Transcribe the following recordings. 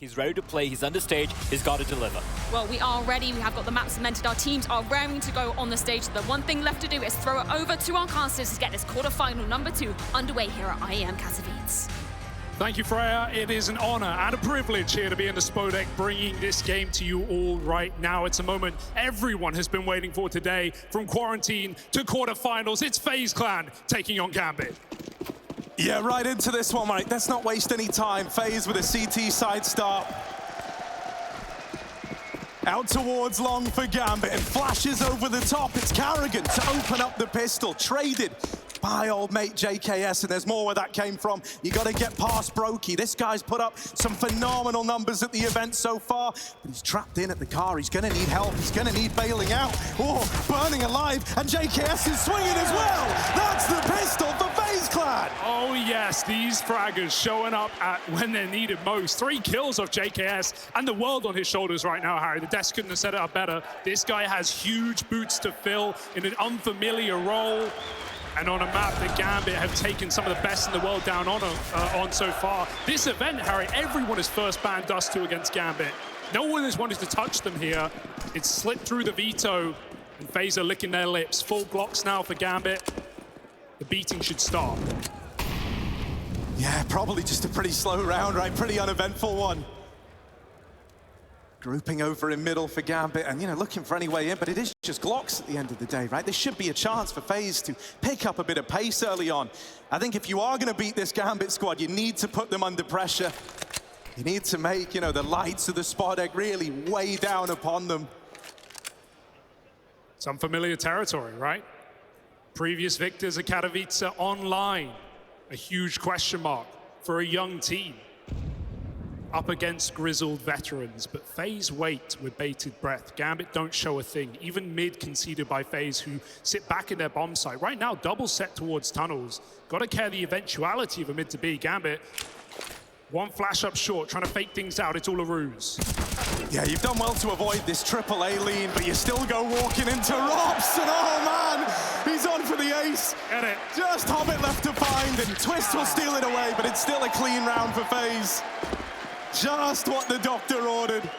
He's ready to play, he's understage, he's got to deliver. Well, we are ready, we have got the map cemented, our teams are raring to go on the stage. The one thing left to do is throw it over to our casters to get this quarterfinal number 2 underway here at IEM Katowice. Thank you, Freya. It is an honor and a privilege here to be in the Spodek, bringing this game to you all right now. It's a moment everyone has been waiting for today. From quarantine to quarterfinals, it's FaZe Clan taking on Gambit. Yeah, right into this one, right? Let's not waste any time. FaZe with a CT side start. Out towards long for Gambit and flashes over the top. It's Carrigan to open up the pistol. Traded by old mate JKS, and there's more where that came from. You got to get past broky. This guy's put up some phenomenal numbers at the event so far, but he's trapped in at the car. He's going to need help. He's going to need bailing out. Oh, burning alive, and JKS is swinging as well. That's the pistol for FaZe Clan. Oh yes, these fraggers showing up at when they're needed most. 3 kills of JKS and the world on his shoulders right now, Harry. The desk couldn't have set it up better. This guy has huge boots to fill in an unfamiliar role. And on a map that Gambit have taken some of the best in the world down on so far. This event, Harry, everyone has first banned Dust2 against Gambit. No one has wanted to touch them here. It's slipped through the veto, and FaZe are licking their lips. Full Glocks now for Gambit. The beating should start. Yeah, probably just a pretty slow round, right? Pretty uneventful one. Grouping over in middle for Gambit and, you know, looking for any way in, but it is just Glocks at the end of the day, right? There should be a chance for FaZe to pick up a bit of pace early on. I think if you are going to beat this Gambit squad, you need to put them under pressure. You need to make, you know, the lights of the Spodek really weigh down upon them. Some familiar territory, right? Previous victors at Katowice online. A huge question mark for a young team. Up against grizzled veterans, but FaZe wait with bated breath. Gambit don't show a thing. Even mid conceded by FaZe, who sit back in their bomb site. Right now, double set towards tunnels. Got to care the eventuality of a mid to B. Gambit, one flash up short, trying to fake things out. It's all a ruse. Yeah, you've done well to avoid this triple A lean, but you still go walking into ropz, and oh man, he's on for the ace. Get it. Just Hobbit left to find, and Twist will steal it away, but it's still a clean round for FaZe. Just what the doctor ordered.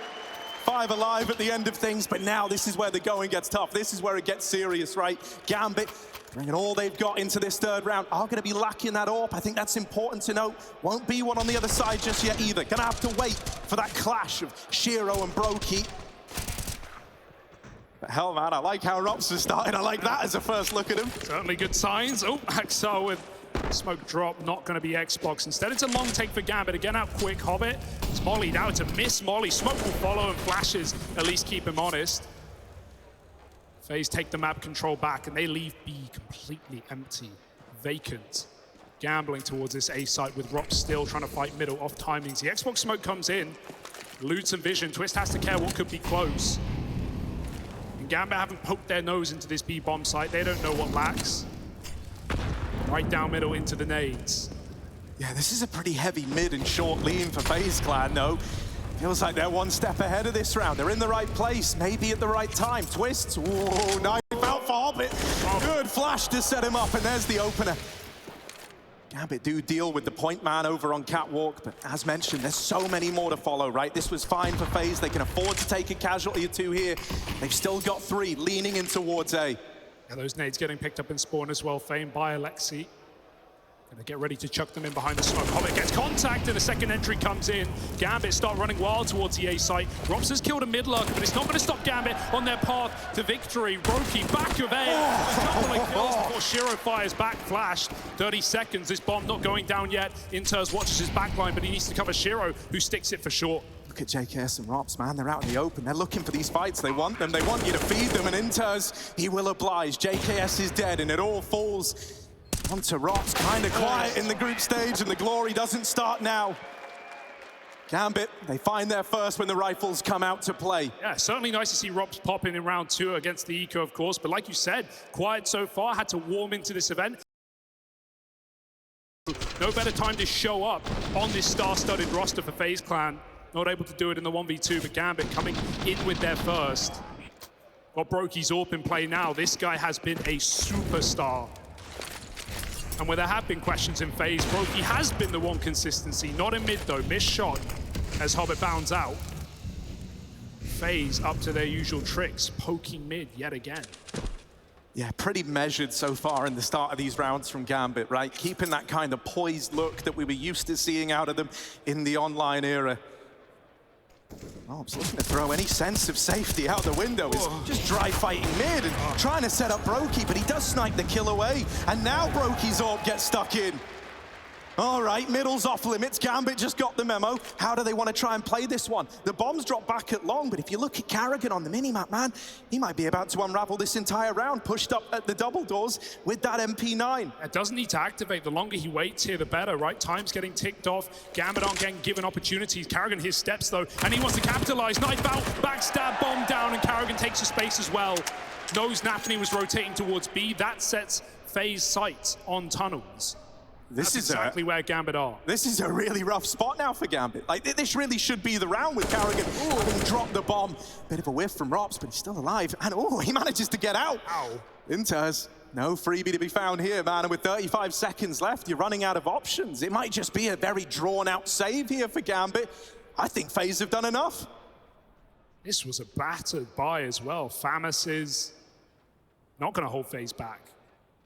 5 alive at the end of things, but now this is where the going gets tough. This is where it gets serious, right? Gambit bringing all they've got into this 3rd round. Are going to be lacking that AWP. I think that's important to note. Won't be one on the other side just yet either. Going to have to wait for that clash of Shiro and broky. But hell, man, I like how ropz is starting. I like that as a first look at him. Certainly good signs. Oh, Axel with smoke drop, not going to be Xbox. Instead, it's a long take for Gambit. Again, out quick, Hobbit. It's mollied out. It's a miss molly. Smoke will follow and flashes, at least keep him honest. FaZe take the map control back, and they leave B completely empty, vacant. Gambling towards this A site with ropz still trying to fight middle off timings. The Xbox smoke comes in, loots and vision. Twist has to care what could be close. And Gambit haven't poked their nose into this B bomb site. They don't know what lacks. Right down middle into the nades. Yeah, this is a pretty heavy mid and short lean for FaZe Clan, though. Feels like they're one step ahead of this round. They're in the right place, maybe at the right time. Twists, whoa, knife out for Hobbit. Good flash to set him up, and there's the opener. Gambit do deal with the point man over on Catwalk, but as mentioned, there's so many more to follow, right? This was fine for FaZe. They can afford to take a casualty or 2 here. They've still got 3 leaning in towards A. Yeah, those nades getting picked up in spawn as well, famed by Alexi. Gonna get ready to chuck them in behind the smoke. Hobbit gets contact and a second entry comes in. Gambit start running wild towards the A site. ropz has killed a mid lurk, but it's not gonna stop Gambit on their path to victory. broky back of A, a couple of kills before Shiro fires back, flashed. 30 seconds, this bomb not going down yet. Inters watches his backline, but he needs to cover Shiro, who sticks it for short. Look at JKS and ropz, man. They're out in the open. They're looking for these fights. They want them. They want you to feed them. And Inters, he will oblige. JKS is dead, and it all falls onto ropz. Kind of quiet in the group stage, and the glory doesn't start now. Gambit, they find their first when the rifles come out to play. Yeah, certainly nice to see ropz pop in round 2 against the Eco, of course. But like you said, quiet so far. Had to warm into this event. No better time to show up on this star-studded roster for FaZe Clan. Not able to do it in the 1v2, but Gambit coming in with their first. Got broky's AWP in play now. This guy has been a superstar. And where there have been questions in FaZe, broky has been the one consistency. Not in mid though, missed shot. as Hobbit bounds out. FaZe up to their usual tricks, poking mid yet again. Yeah, pretty measured so far in the start of these rounds from Gambit, right? Keeping that kind of poised look that we were used to seeing out of them in the online era. ropz looking to throw any sense of safety out the window. He's just dry fighting mid and trying to set up broky, but he does snipe the kill away. And now broky's AWP gets stuck in. All right, middle's off limits. Gambit just got the memo. How do they want to try and play this one? The bombs drop back at long, but if you look at Karrigan on the minimap, man, he might be about to unravel this entire round, pushed up at the double doors with that MP9. It doesn't need to activate. The longer he waits here, the better, right? Time's getting ticked off. Gambit aren't getting given opportunities. Karrigan his steps, though, and he wants to capitalize. Knife out, backstab, bomb down, and Karrigan takes a space as well. Knows Nafany was rotating towards B. That sets FaZe sights on tunnels. That's exactly where Gambit are. This is a really rough spot now for Gambit. Like, this really should be the round with Karrigan having dropped the bomb. Bit of a whiff from ropz, but he's still alive. And he manages to get out. Ow. Inters, no freebie to be found here, man. And with 35 seconds left, you're running out of options. It might just be a very drawn-out save here for Gambit. I think FaZe have done enough. This was a battered buy as well. FAMAS is not going to hold FaZe back.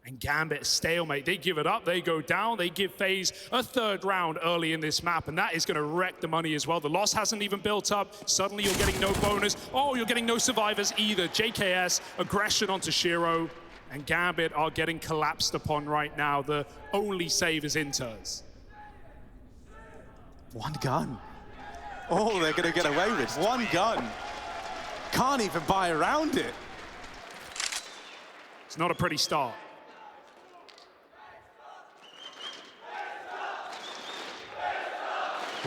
And Gambit, stalemate, they give it up, they go down, they give FaZe a third round early in this map, and that is gonna wreck the money as well. The loss hasn't even built up. Suddenly you're getting no bonus. Oh, you're getting no survivors either. JKS, aggression onto Shiro, and Gambit are getting collapsed upon right now. The only save is Inters. One gun. Oh, they're gonna get away with one gun. Can't even buy around it. It's not a pretty start.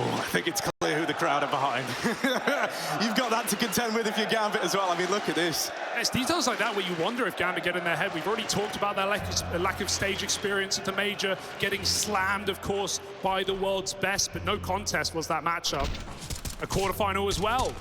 Oh, I think it's clear who the crowd are behind. You've got that to contend with if you're Gambit as well. I mean, look at this. It's details like that where you wonder if Gambit get in their head. We've already talked about their lack of stage experience at the major, getting slammed, of course, by the world's best, but no contest was that matchup. A quarterfinal as well.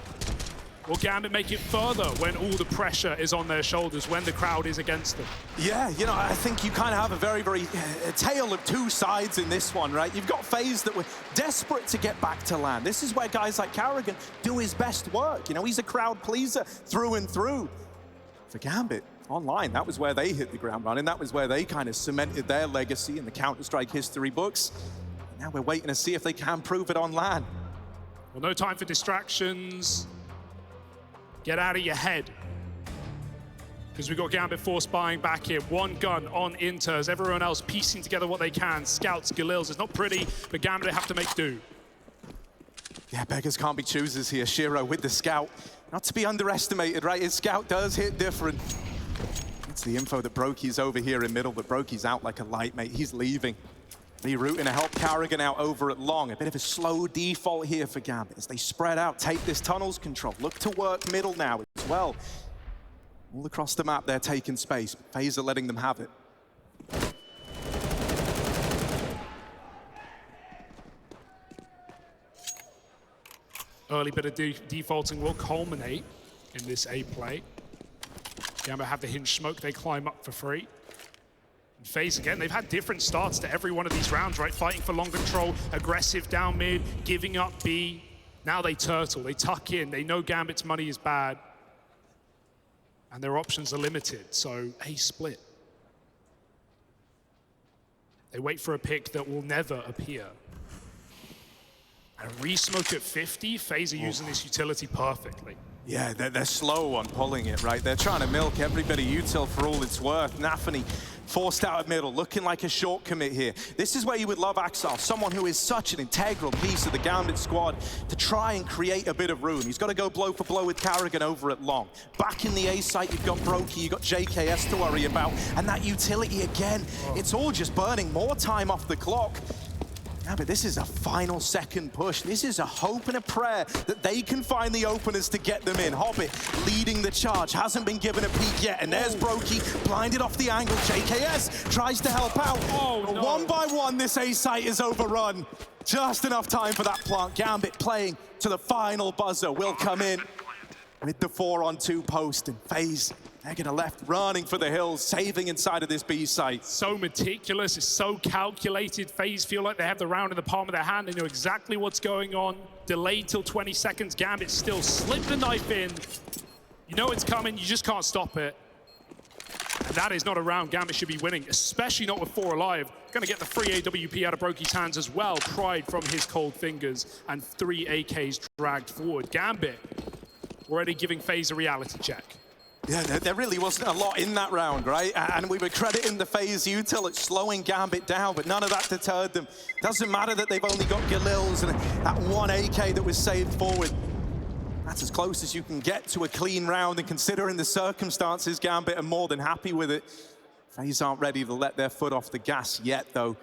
Will Gambit make it further when all the pressure is on their shoulders, when the crowd is against them? Yeah, you know, I think you kind of have a very, a tale of two sides in this one, right? You've got FaZe that were desperate to get back to land. This is where guys like Karrigan do his best work. You know, he's a crowd pleaser through and through. For Gambit, online, that was where they hit the ground running. That was where they kind of cemented their legacy in the Counter-Strike history books. Now we're waiting to see if they can prove it on land. Well, no time for distractions. Get out of your head. Because we've got Gambit force buying back here. One gun on Inters. Everyone else piecing together what they can. Scouts, Galils. It's not pretty, but Gambit have to make do. Yeah, beggars can't be choosers here. Shiro with the scout. Not to be underestimated, right? His scout does hit different. It's the info that broky's over here in middle, but broky's out like a light, mate. He's leaving. Rerouting to help Karrigan out over at long. A bit of a slow default here for Gambit as they spread out, take this tunnels control. Look to work middle now as well. All across the map, they're taking space. FaZe are letting them have it. Early bit of defaulting will culminate in this A play. Gambit have the hinge smoke, they climb up for free. And FaZe again, they've had different starts to every one of these rounds, right? Fighting for long control, aggressive down mid, giving up B. Now they turtle, they tuck in, they know Gambit's money is bad. And their options are limited, so A split. They wait for a pick that will never appear. And re-smoke at 50, FaZe are using this utility perfectly. Yeah, they're slow on pulling it, right? They're trying to milk every bit of util for all it's worth. Nafany forced out of middle, looking like a short commit here. This is where you would love Axel, someone who is such an integral piece of the Gambit squad, to try and create a bit of room. He's got to go blow for blow with Karrigan over at long. Back in the A site, you've got broky, you've got JKS to worry about, and that utility again, it's all just burning more time off the clock. Yeah, but this is a final second push. This is a hope and a prayer that they can find the openers to get them in. Hobbit leading the charge, hasn't been given a peek yet, and there's broky, blinded off the angle. JKS tries to help out. No. One by one, this A site is overrun. Just enough time for that plant. Gambit playing to the final buzzer will come in with the 4-on-2 post, and FaZe They're gonna left running for the hills, saving inside of this B site. So meticulous, it's so calculated. FaZe feel like they have the round in the palm of their hand. They know exactly what's going on. Delayed till 20 seconds. Gambit still slip the knife in. You know it's coming, you just can't stop it. And that is not a round Gambit should be winning, especially not with 4 alive. Gonna get the free AWP out of broky's hands as well, pried from his cold fingers, and 3 AKs dragged forward. Gambit already giving FaZe a reality check. Yeah, there really wasn't a lot in that round, right? And we were crediting the FaZe util at slowing Gambit down, but none of that deterred them. Doesn't matter that they've only got Galils and that 1 AK that was saved forward. That's as close as you can get to a clean round, and considering the circumstances, Gambit are more than happy with it. FaZe aren't ready to let their foot off the gas yet, though.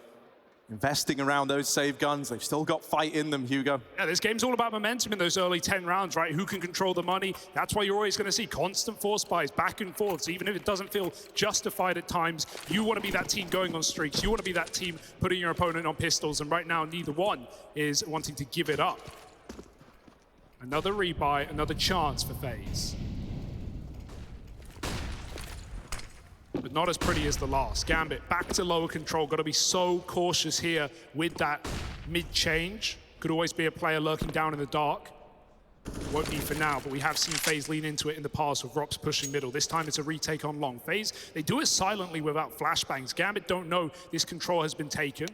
Investing around those save guns, they've still got fight in them, Hugo. Yeah, this game's all about momentum in those early 10 rounds, right? Who can control the money? That's why you're always going to see constant force buys, back and forths. Even if it doesn't feel justified at times, you want to be that team going on streaks. You want to be that team putting your opponent on pistols, and right now, neither one is wanting to give it up. Another rebuy, another chance for FaZe. But not as pretty as the last. Gambit back to lower control. Got to be so cautious here with that mid-change. Could always be a player lurking down in the dark. Won't be for now, but we have seen FaZe lean into it in the past with ropz pushing middle. This time it's a retake on long. FaZe, they do it silently without flashbangs. Gambit don't know this control has been taken.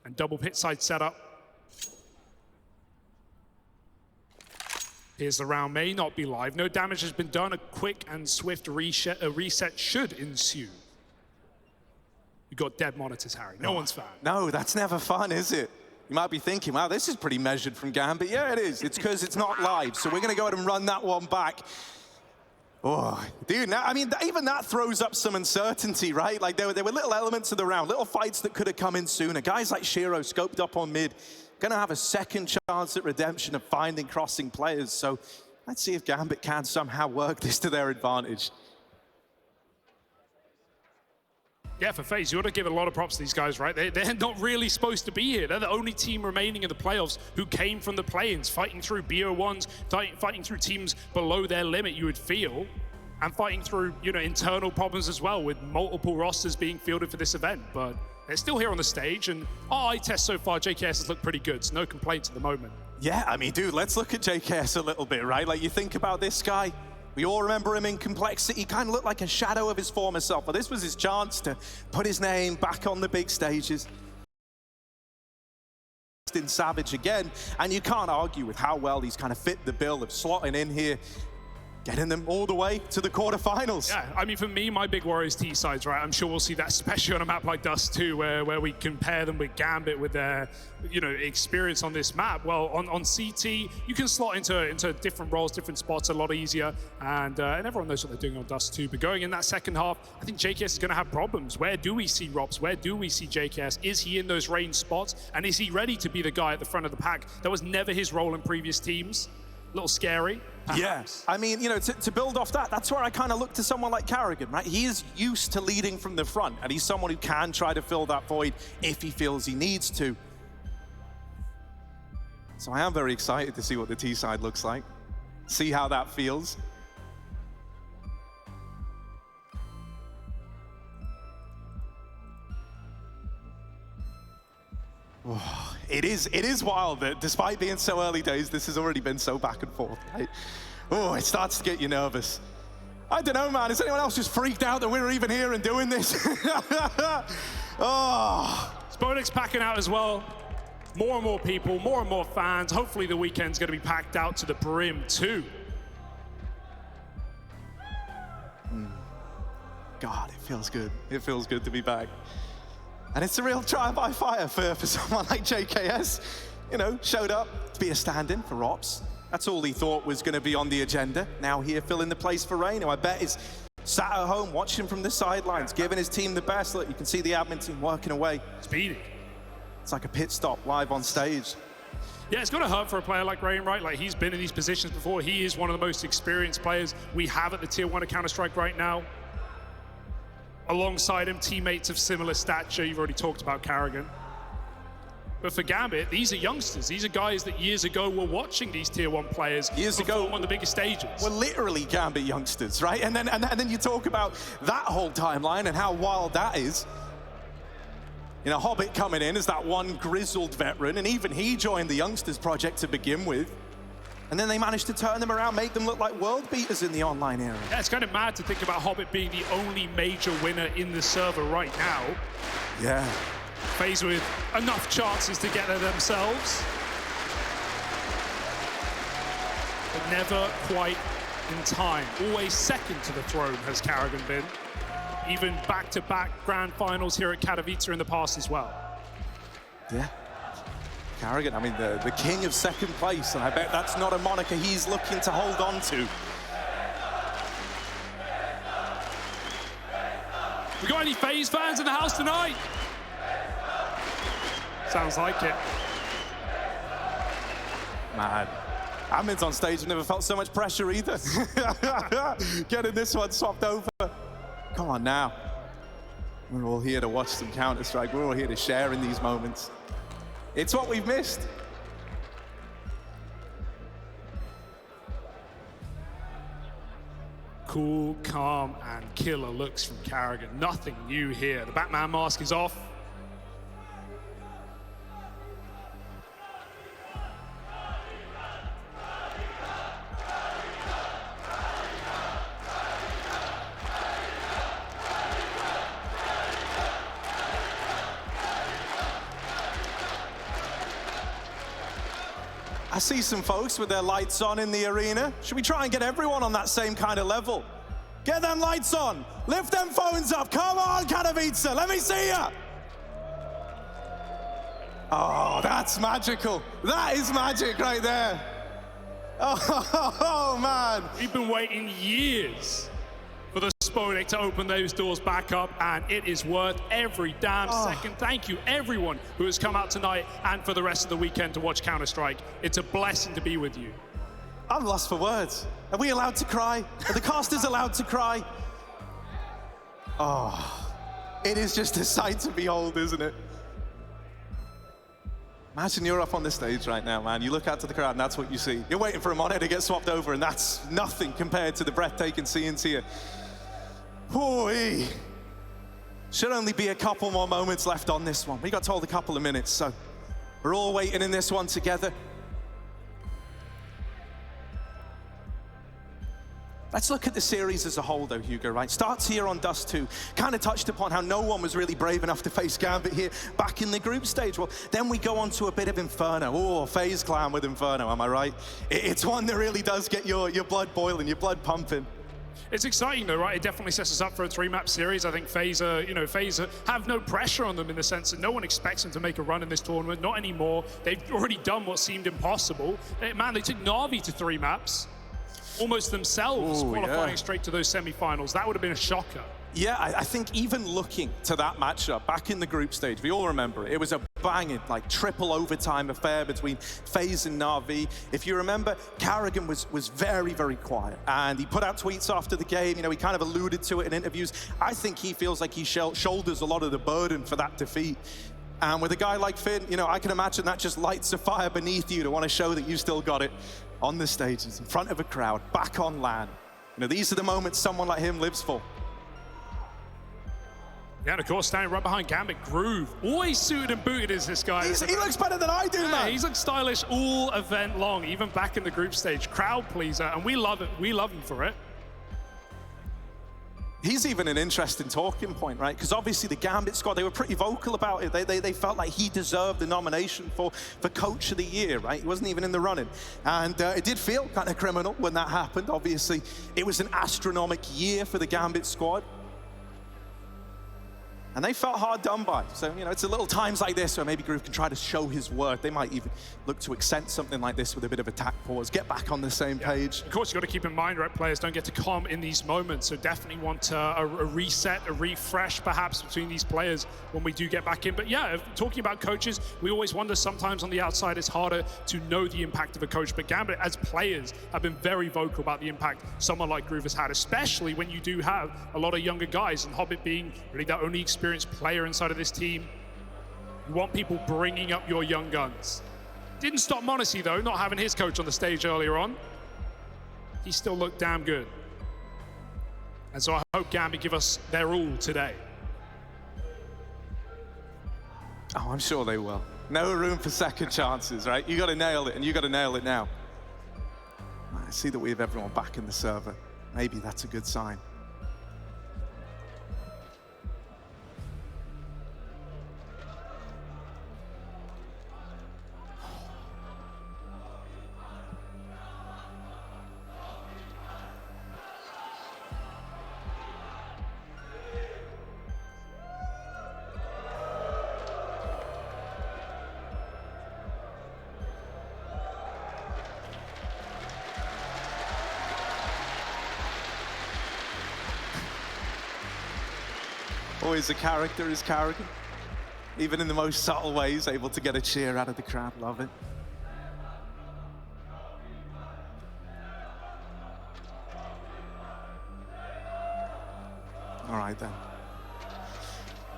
And double pit side setup. Here's the round, may not be live. No damage has been done. A quick and swift reset should ensue. You got dead monitors, Harry. No one's fan. No, that's never fun, is it? You might be thinking, wow, this is pretty measured from Gambit. Yeah, it is. It's because it's not live. So we're going to go ahead and run that one back. Oh, dude, now, I mean, even that throws up some uncertainty, right? Like, there were little elements of the round, little fights that could have come in sooner. Guys like Shiro scoped up on mid, gonna have a second chance at redemption of finding crossing players. So let's see if Gambit can somehow work this to their advantage. Yeah, for FaZe, you ought to give a lot of props to these guys, right? They're not really supposed to be here. They're the only team remaining in the playoffs who came from the play-ins, fighting through BO1s, fighting through teams below their limit, you would feel, and fighting through, you know, internal problems as well, with multiple rosters being fielded for this event. But they're still here on the stage, and our eye test so far, JKS has looked pretty good, so no complaints at the moment. Yeah, I mean, dude, let's look at JKS a little bit, right? Like, you think about this guy, we all remember him in Complexity. He kind of looked like a shadow of his former self, but this was his chance to put his name back on the big stages. In Savage again, and you can't argue with how well he's kind of fit the bill of slotting in here, getting them all the way to the quarterfinals. Yeah, I mean, for me, my big worry is T-sides, right? I'm sure we'll see that, especially on a map like Dust2, where we compare them with Gambit with their, you know, experience on this map. Well, on CT, you can slot into different roles, different spots a lot easier, and everyone knows what they're doing on Dust2. But going in that second half, I think JKS is going to have problems. Where do we see ropz? Where do we see JKS? Is he in those range spots? And is he ready to be the guy at the front of the pack? That was never his role in previous teams. A little scary. Yes. I mean, you know, to build off that, that's where I kind of look to someone like Carrigan, right? He is used to leading from the front, and he's someone who can try to fill that void if he feels he needs to. So I am very excited to see what the T side looks like, see how that feels. Oh, it is wild that despite being so early days, this has already been so back and forth, right? Oh, it starts to get you nervous. I don't know, man. Is anyone else just freaked out that we're even here and doing this? Oh. Spodek's packing out as well. More and more people, more and more fans. Hopefully the weekend's going to be packed out to the brim too. God, it feels good. It feels good to be back. And it's a real trial by fire for someone like JKS. You know, showed up to be a stand-in for ropz. That's all he thought was going to be on the agenda. Now here filling the place for Rain, who I bet is sat at home watching from the sidelines, giving his team the best. Look, you can see the admin team working away. Speedy. It's like a pit stop live on stage. Yeah, it's got to hurt for a player like Rain, right? Like, he's been in these positions before. He is one of the most experienced players we have at the Tier 1 of Counter-Strike right now. Alongside him, teammates of similar stature. You've already talked about Carrigan. But for Gambit, these are youngsters. These are guys that years ago were watching these tier 1 players years ago on the biggest stages. We're literally Gambit youngsters, right? And then you talk about that whole timeline and how wild that is. You know, Hobbit coming in as that one grizzled veteran, and even he joined the youngsters project to begin with. And then they managed to turn them around, make them look like world beaters in the online era. Yeah, it's kind of mad to think about Hobbit being the only major winner in the server right now. Yeah. FaZe with enough chances to get there themselves, but never quite in time. Always second to the throne has Karrigan been. Even back-to-back grand finals here at Katowice in the past as well. Yeah. Karrigan, I mean, the king of second place, and I bet that's not a moniker he's looking to hold on to. We got any FaZe fans in the house tonight? Sounds like it. Man, Admin's on stage. I've never felt so much pressure either. Getting this one swapped over. Come on now. We're all here to watch some Counter-Strike. We're all here to share in these moments. It's what we've missed. Cool, calm, and killer looks from Karrigan. Nothing new here. The Batman mask is off. I see some folks with their lights on in the arena. Should we try and get everyone on that same kind of level? Get them lights on. Lift them phones up. Come on, Katowice. Let me see ya. Oh, that's magical. That is magic right there. Oh, man. We've been waiting years for the Spodek to open those doors back up, and it is worth every damn second. Thank you, everyone who has come out tonight and for the rest of the weekend to watch Counter-Strike. It's a blessing to be with you. I'm lost for words. Are we allowed to cry? Are the casters allowed to cry? Oh, it is just a sight to behold, isn't it? Imagine you're up on the stage right now, man. You look out to the crowd and that's what you see. You're waiting for a monitor to get swapped over, and that's nothing compared to the breathtaking scenes here. Boy, should only be a couple more moments left on this one. We got told a couple of minutes, so we're all waiting in this one together. Let's look at the series as a whole, though, Hugo, right? Starts here on Dust2. Kind of touched upon how no one was really brave enough to face Gambit here back in the group stage. Well, then we go on to a bit of Inferno. Oh, FaZe clan with Inferno, am I right? It's one that really does get your blood boiling, your blood pumping. It's exciting though, right? It definitely sets us up for a 3-map series. I think FaZe, FaZe have no pressure on them in the sense that no one expects them to make a run in this tournament. Not anymore. They've already done what seemed impossible. Man, they took Na'Vi to 3 maps. Almost themselves qualifying straight to those semifinals. That would have been a shocker. Yeah, I think even looking to that matchup back in the group stage, we all remember it. It was a banging, like, triple overtime affair between FaZe and Na'Vi. If you remember, Karrigan was very, very quiet, and he put out tweets after the game. You know, he kind of alluded to it in interviews. I think he feels like he shoulders a lot of the burden for that defeat. And with a guy like Finn, you know, I can imagine that just lights a fire beneath you to want to show that you still got it on the stages, in front of a crowd, back on LAN. You know, these are the moments someone like him lives for. Yeah, and of course, standing right behind Gambit, Groove. Always suited and booted is this guy. He looks better than I do, man. He's looked stylish all event long, even back in the group stage. Crowd pleaser, and we love it. We love him for it. He's even an interesting talking point, right? Because obviously the Gambit squad, they were pretty vocal about it. They felt like he deserved the nomination for Coach of the Year, right? He wasn't even in the running. And it did feel kind of criminal when that happened. Obviously, it was an astronomical year for the Gambit squad. And they felt hard done by. So, you know, it's a little times like this where maybe Groove can try to show his worth. They might even look to accent something like this with a bit of attack pause, get back on the same page. Of course, you've got to keep in mind, right, players don't get to calm in these moments, so definitely want a reset, a refresh perhaps between these players when we do get back in. But yeah, talking about coaches, we always wonder sometimes on the outside it's harder to know the impact of a coach, but Gambit as players have been very vocal about the impact someone like Groove has had, especially when you do have a lot of younger guys, and Hobbit being really the only experienced player inside of this team. You want people bringing up your young guns. Didn't stop m0NESY though, not having his coach on the stage earlier on. He still looked damn good. And so I hope Gambit give us their all today. Oh, I'm sure they will. No room for second chances, right? You got to nail it, and you got to nail it now. I see that we have everyone back in the server. Maybe that's a good sign. Always a character is Karrigan. Even in the most subtle ways, able to get a cheer out of the crowd. Love it. All right, then.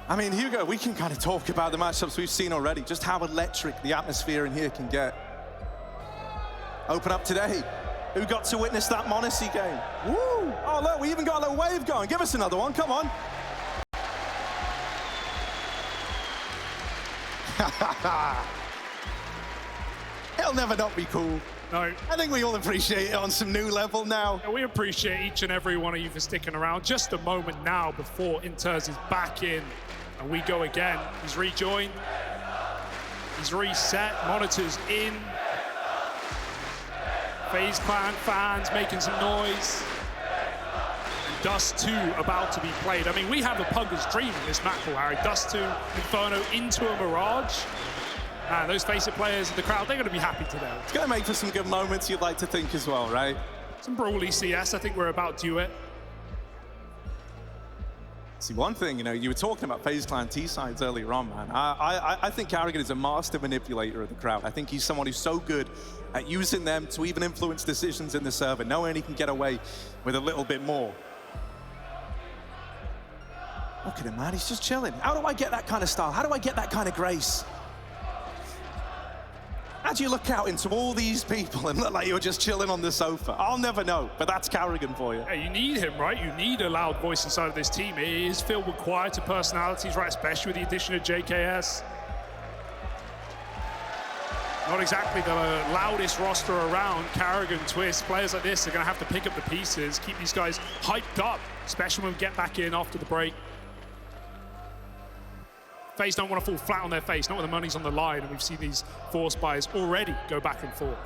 I mean, Hugo, we can kind of talk about the matchups we've seen already, just how electric the atmosphere in here can get. Open up today. Who got to witness that m0NESY game? Woo! Oh, look, we even got a little wave going. Give us another one, come on. It'll never not be cool. No. I think we all appreciate it on some new level now. We appreciate each and every one of you for sticking around. Just a moment now before Inters is back in. And we go again. He's rejoined. He's reset. Monitors in. FaZe Clan fans making some noise. Dust2 about to be played. I mean, we have a punger's dream in this map, Harry. Dust2, Inferno into a Mirage. Man, those FaZe players in the crowd, they're going to be happy today. It's going to make for some good moments, you'd like to think as well, right? Some brawly CS, I think we're about due it. See, one thing, you know, you were talking about FaZe Clan T-sides earlier on, man. I think Karrigan is a master manipulator of the crowd. I think he's someone who's so good at using them to even influence decisions in the server, knowing he can get away with a little bit more. Look at him, man, he's just chilling. How do I get that kind of style? How do I get that kind of grace? How do you look out into all these people and look like you're just chilling on the sofa? I'll never know, but that's Karrigan for you. Hey, you need him, right? You need a loud voice inside of this team. It is filled with quieter personalities, right? Especially with the addition of JKS. Not exactly the loudest roster around. Karrigan, Twist, players like this are going to have to pick up the pieces, keep these guys hyped up, especially when we get back in after the break. FaZe don't want to fall flat on their face, not when the money's on the line, and we've seen these force buys already go back and forth.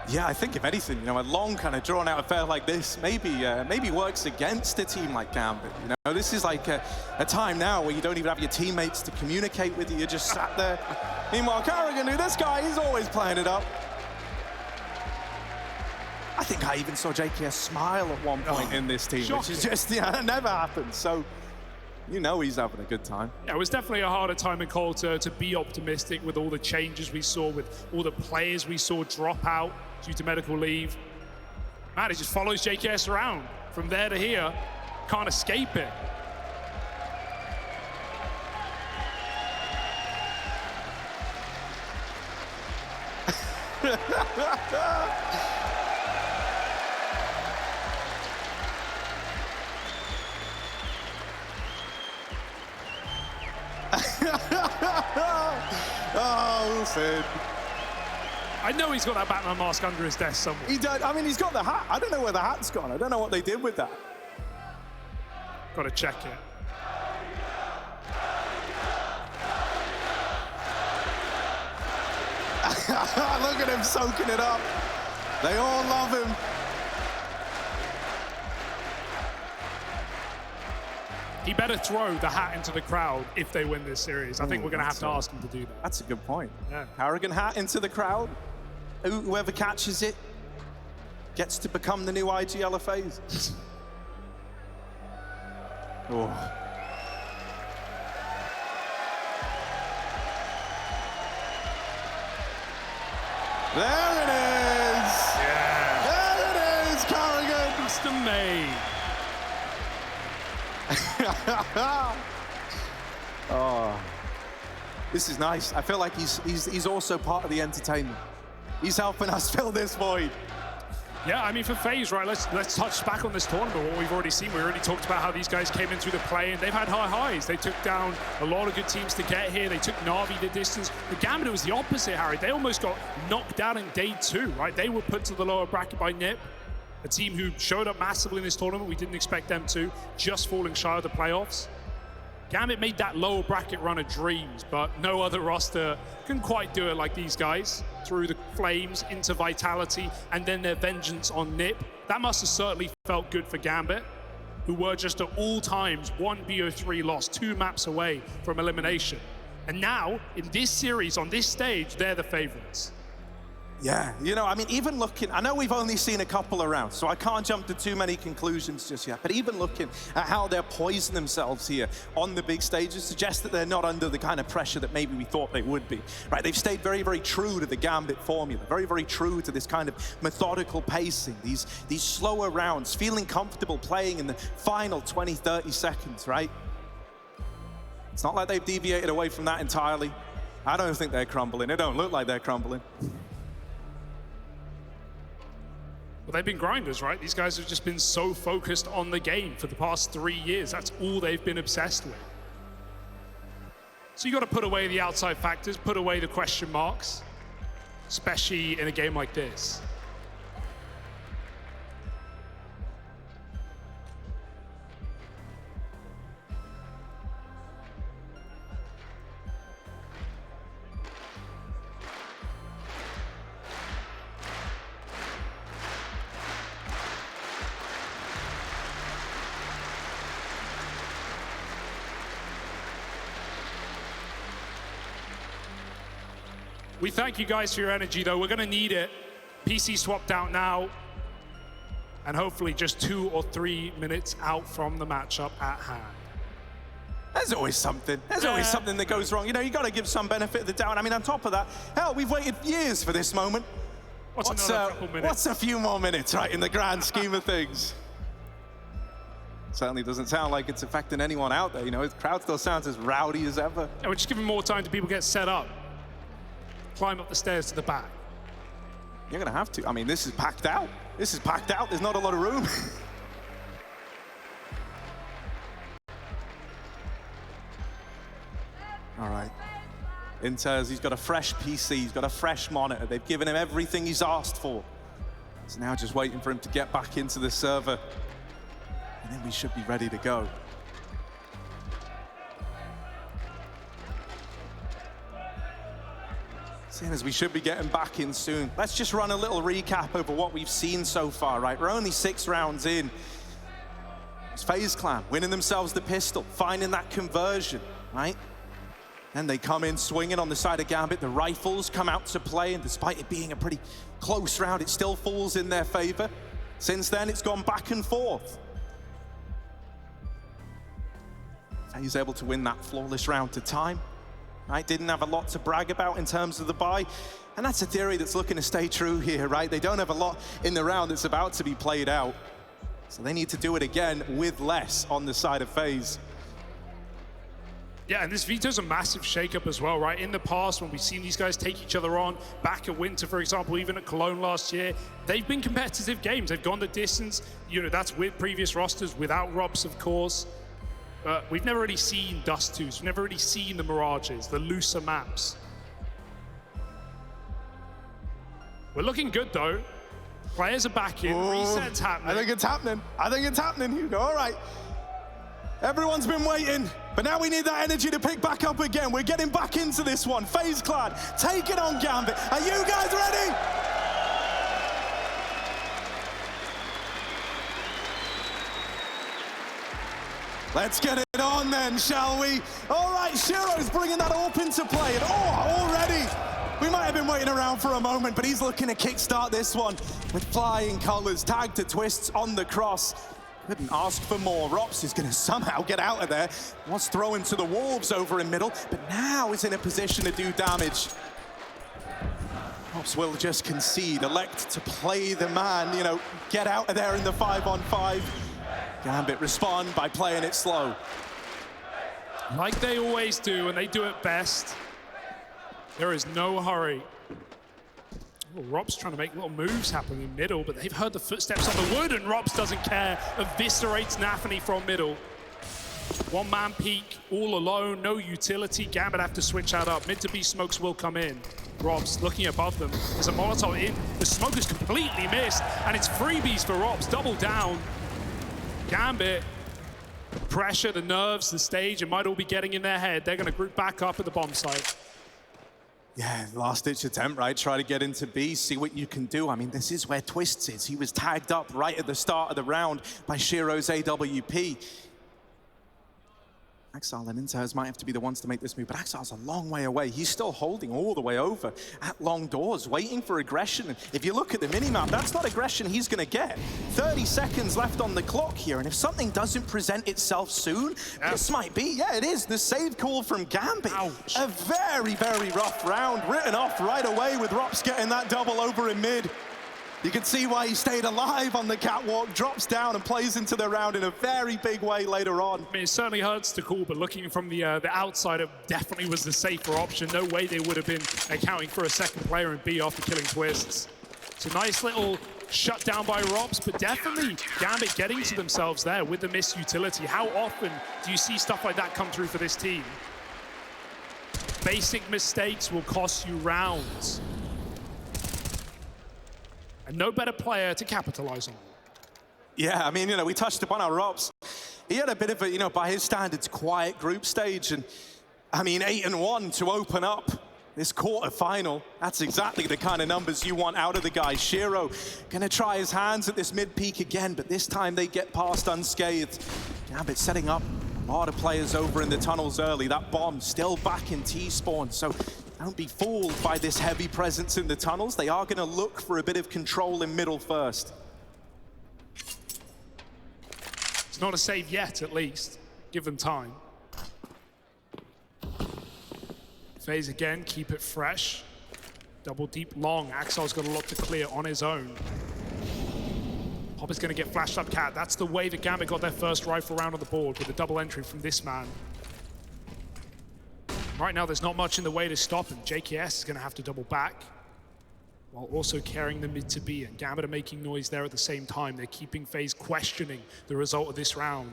Yeah, I think if anything, you know, a long kind of drawn out affair like this maybe works against a team like Gambit. You know, this is like a time now where you don't even have your teammates to communicate with you. You're just sat there. Meanwhile, Karrigan, this guy, he's always playing it up. I think I even saw JKS smile at one point in this team, shocking. which is just, yeah, it never happens. So, you know he's having a good time. Yeah, it was definitely a harder time in Cole to be optimistic with all the changes we saw, with all the players we saw drop out due to medical leave. Man, it just follows JKS around from there to here. Can't escape it. Oh, Sid. I know he's got that Batman mask under his desk somewhere. He does. I mean, he's got the hat. I don't know where the hat's gone. I don't know what they did with that. Got to check it. Look at him soaking it up. They all love him. He better throw the hat into the crowd if they win this series. I think we're going to have to ask him to do that. That's a good point. Yeah. Karrigan hat into the crowd. Whoever catches it gets to become the new IGL of FaZe. Oh. There it is! Yeah. There it is, Karrigan! Custom made. Oh. This is nice. I feel like he's also part of the entertainment. He's helping us fill this void. Yeah, I mean, for FaZe, right, let's touch back on this tournament, what we've already seen. We already talked about how these guys came in through the play, and they've had high highs. They took down a lot of good teams to get here. They took Na'Vi the distance. The Gambit was the opposite, Harry. They almost got knocked out in day 2, right? They were put to the lower bracket by NiP, a team who showed up massively in this tournament. We didn't expect them to, just falling shy of the playoffs. Gambit made that lower bracket run of dreams, but no other roster can quite do it like these guys. Through the flames into Vitality and then their vengeance on NiP. That must have certainly felt good for Gambit, who were just at all times 1 BO3 loss, 2 maps away from elimination. And now, in this series, on this stage, they're the favorites. Yeah, you know, I mean, even looking, I know we've only seen a couple of rounds, so I can't jump to too many conclusions just yet, but even looking at how they're poising themselves here on the big stages suggests that they're not under the kind of pressure that maybe we thought they would be, right? They've stayed very, very true to the Gambit formula, very, very true to this kind of methodical pacing, these slower rounds, feeling comfortable playing in the final 20, 30 seconds, right? It's not like they've deviated away from that entirely. I don't think they're crumbling. It don't look like they're crumbling. Well, they've been grinders, right? These guys have just been so focused on the game for the past 3 years. That's all they've been obsessed with. So you got to put away the outside factors, put away the question marks, especially in a game like this. We thank you guys for your energy, though. We're going to need it. PC swapped out now. And hopefully just 2 or 3 minutes out from the matchup at hand. There's always something. There's always something that goes wrong. You know, you got to give some benefit of the doubt. I mean, on top of that, hell, we've waited years for this moment. What's a few more minutes, right, in the grand scheme of things? Certainly doesn't sound like it's affecting anyone out there. You know, the crowd still sounds as rowdy as ever. Yeah, we're just giving more time to people get set up. Climb up the stairs to the back. You're going to have to. I mean, this is packed out. This is packed out. There's not a lot of room. All right. Inters, he's got a fresh PC. He's got a fresh monitor. They've given him everything he's asked for. It's now just waiting for him to get back into the server. And then we should be ready to go. Seeing as we should be getting back in soon. Let's just run a little recap over what we've seen so far, right? We're only 6 rounds in. It's FaZe Clan winning themselves the pistol, finding that conversion, right? And they come in swinging on the side of Gambit. The rifles come out to play, and despite it being a pretty close round, it still falls in their favor. Since then, it's gone back and forth. FaZe able to win that flawless round to time. Right, didn't have a lot to brag about in terms of the buy. And that's a theory that's looking to stay true here, right? They don't have a lot in the round that's about to be played out. So they need to do it again with less on the side of FaZe. Yeah, and this veto's a massive shakeup as well, right? In the past, when we've seen these guys take each other on, back at Winter, for example, even at Cologne last year, they've been competitive games. They've gone the distance. You know, that's with previous rosters, without ropz, of course. We've never really seen Dust2s. We've never really seen the Mirages, the looser maps. We're looking good, though. Players are back in. Reset's happening. I think it's happening. I think it's happening, Hugo. All right. Everyone's been waiting, but now we need that energy to pick back up again. We're getting back into this one. FaZe Clan taking on Gambit. Are you guys ready? Let's get it on then, shall we? All right, Shiro's bringing that AWP into play. And already, we might have been waiting around for a moment, but he's looking to kickstart this one with flying colors, tagged to Twists on the cross. Couldn't ask for more. ropz is going to somehow get out of there. Was thrown to the wolves over in middle, but now is in a position to do damage. ropz will just concede, elect to play the man, you know, get out of there in the 5-on-5. Gambit respond by playing it slow. Like they always do, and they do it best. There is no hurry. Oh, ropz trying to make little moves happen in middle, but they've heard the footsteps on the wood, and ropz doesn't care. Eviscerates Nafany from middle. One man peek, all alone, no utility. Gambit have to switch that up. Mid to B smokes will come in. ropz looking above them. There's a Molotov in. The smoke is completely missed, and it's freebies for ropz. Double down. Gambit, pressure, the nerves, the stage, it might all be getting in their head. They're going to group back up at the bomb site. Yeah, last-ditch attempt, right? Try to get into B, see what you can do. I mean, this is where Twists is. He was tagged up right at the start of the round by Shiro's AWP. Axel and Inters might have to be the ones to make this move, but Axel's a long way away. He's still holding all the way over at long doors, waiting for aggression. If you look at the minimap, that's not aggression he's going to get. 30 seconds left on the clock here, and if something doesn't present itself soon, this might be, yeah, it is, the save call from Gambit. Ouch. A very, very rough round, written off right away with ropz getting that double over in mid. You can see why he stayed alive on the catwalk, drops down and plays into the round in a very big way later on. I mean, it certainly hurts to call, but looking from the outside, it definitely was the safer option. No way they would have been accounting for a second player in B after killing Twists. It's a nice little shutdown by ropz, but definitely Gambit getting to themselves there with the missed utility. How often do you see stuff like that come through for this team? Basic mistakes will cost you rounds. And no better player to capitalize on. Yeah, I mean, we touched upon our ropz. He had a bit of a, by his standards, quiet group stage. And I mean, 8-1 to open up this quarterfinal. That's exactly the kind of numbers you want out of the guy. Shiro gonna try his hands at this mid-peak again, but this time they get past unscathed. Gambit setting up a lot of players over in the tunnels early. That bomb still back in T-spawn, so don't be fooled by this heavy presence in the tunnels. They are going to look for a bit of control in middle first. It's not a save yet, at least. Give them time. FaZe again, keep it fresh. Double deep long. Axel's got a lot to clear on his own. Pop is going to get flashed up cat. That's the way that Gambit got their first rifle round on the board, with a double entry from this man. Right now, there's not much in the way to stop him. JKS is going to have to double back while also carrying the mid to B, and Gambit are making noise there at the same time. They're keeping FaZe questioning the result of this round.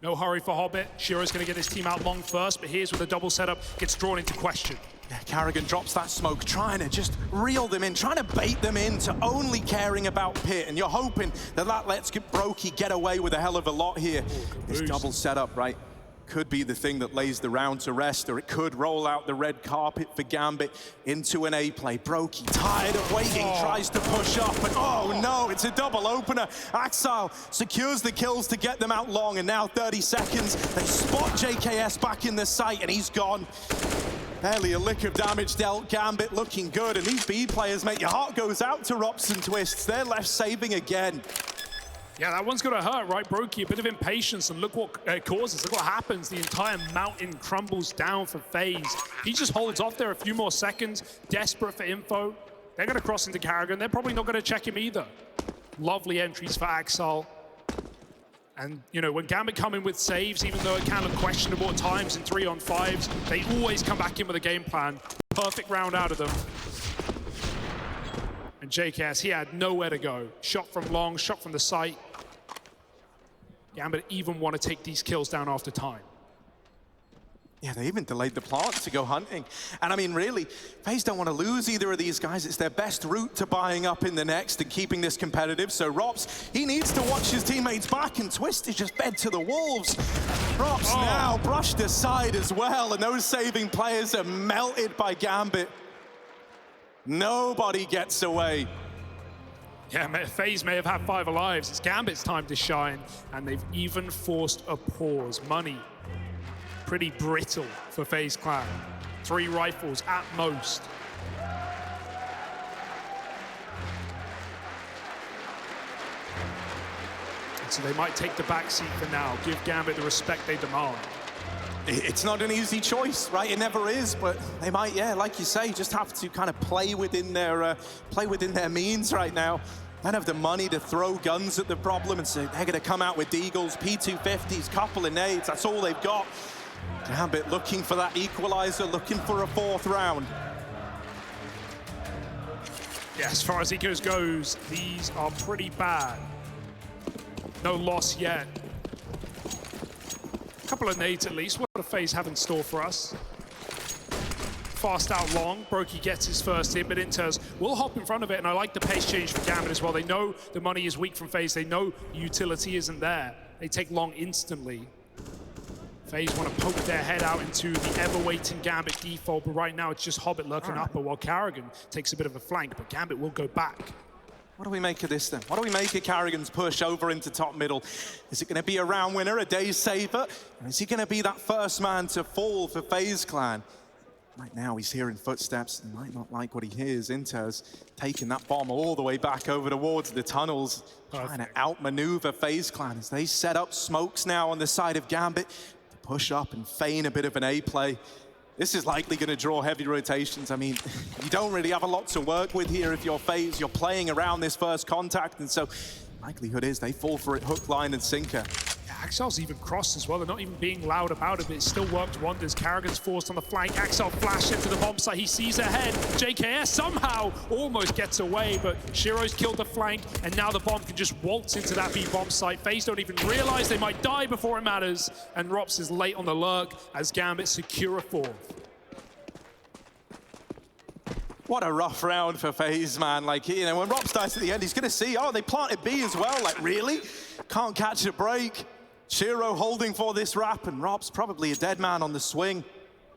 No hurry for Hobbit. Shiro's going to get his team out long first, but here's where the double setup gets drawn into question. Yeah, Carrigan drops that smoke, trying to just reel them in, trying to bait them into only caring about Pit, and you're hoping that that lets broky get away with a hell of a lot here. This double setup, right, could be the thing that lays the round to rest, or it could roll out the red carpet for Gambit into an A play. broky, tired of waiting, tries to push up, and oh no, it's a double opener. Axel secures the kills to get them out long, and now 30 seconds. They spot JKS back in the sight, and he's gone. Barely a lick of damage dealt. Gambit looking good, and these B players, mate, your heart goes out to ropz and Twists. They're left saving again. Yeah, that one's gonna hurt, right? broky, a bit of impatience, and look what it causes. Look what happens. The entire mountain crumbles down for FaZe. He just holds off there a few more seconds, desperate for info. They're gonna cross into Carrigan. They're probably not gonna check him either. Lovely entries for Axel. And, when Gambit come in with saves, even though it can look questionable at times in 3-on-5s, they always come back in with a game plan. Perfect round out of them. And JKS, he had nowhere to go. Shot from long, shot from the site. Gambit even want to take these kills down after time. Yeah, they even delayed the plant to go hunting. And I mean, really, FaZe don't want to lose either of these guys. It's their best route to buying up in the next and keeping this competitive. So ropz, he needs to watch his teammates back, and Twist is just fed to the wolves. ropz now brushed aside as well, and those saving players are melted by Gambit. Nobody gets away. Yeah, FaZe may have had 5 lives. It's Gambit's time to shine, and they've even forced a pause. Money, pretty brittle for FaZe Clan. 3 rifles at most. And so they might take the backseat for now, give Gambit the respect they demand. It's not an easy choice, right? It never is, but they might, yeah, like you say, just have to kind of play within their means right now. They don't have the money to throw guns at the problem, and so they're going to come out with deagles, P250s, couple of nades. That's all they've got. Gambit looking for that equalizer, looking for a fourth round. Yeah, as far as ecos goes, these are pretty bad. No loss yet. A couple of nades at least. What do FaZe have in store for us? Fast out long. broky gets his first hit, but Inters will hop in front of it, and I like the pace change for Gambit as well. They know the money is weak from FaZe. They know utility isn't there. They take long instantly. FaZe want to poke their head out into the ever-waiting Gambit default, but right now it's just Hobbit lurking upper while Carrigan takes a bit of a flank, but Gambit will go back. What do we make of this then? What do we make of Carrigan's push over into top middle? Is it going to be a round winner, a day saver? Or is he going to be that first man to fall for FaZe Clan? Right now he's hearing footsteps. He might not like what he hears. Inters taking that bomb all the way back over towards the tunnels, trying to outmaneuver FaZe Clan as they set up smokes now on the side of Gambit to push up and feign a bit of an A play. This is likely going to draw heavy rotations. I mean, you don't really have a lot to work with here if you're FaZe. You're playing around this first contact, and so likelihood is they fall for it hook, line, and sinker. Axel's even crossed as well. They're not even being loud about it, but it still worked wonders. Carrigan's forced on the flank. Axel flashed into the bomb site. He sees ahead. JKS somehow almost gets away, but Shiro's killed the flank, and now the bomb can just waltz into that B bomb site. FaZe don't even realize they might die before it matters, and ropz is late on the lurk as Gambit secure a fourth. What a rough round for FaZe, man. Like, you know, when ropz dies at the end, he's going to see, oh, they planted B as well. Like, really? Can't catch a break. Shiro holding for this wrap, and ropz probably a dead man on the swing.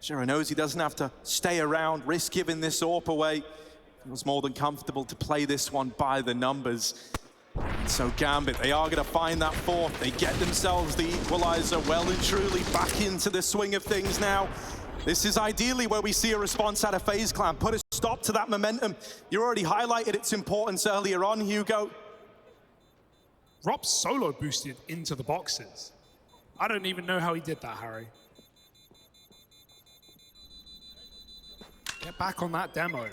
Shiro knows he doesn't have to stay around, risk giving this AWP away. Feels more than comfortable to play this one by the numbers. And so Gambit, they are going to find that fourth. They get themselves the equalizer well and truly back into the swing of things now. This is ideally where we see a response out of FaZe Clan. Put a stop to that momentum. You already highlighted its importance earlier on, Hugo. ropz solo boosted into the boxes. I don't even know how he did that, Harry. Get back on that demo.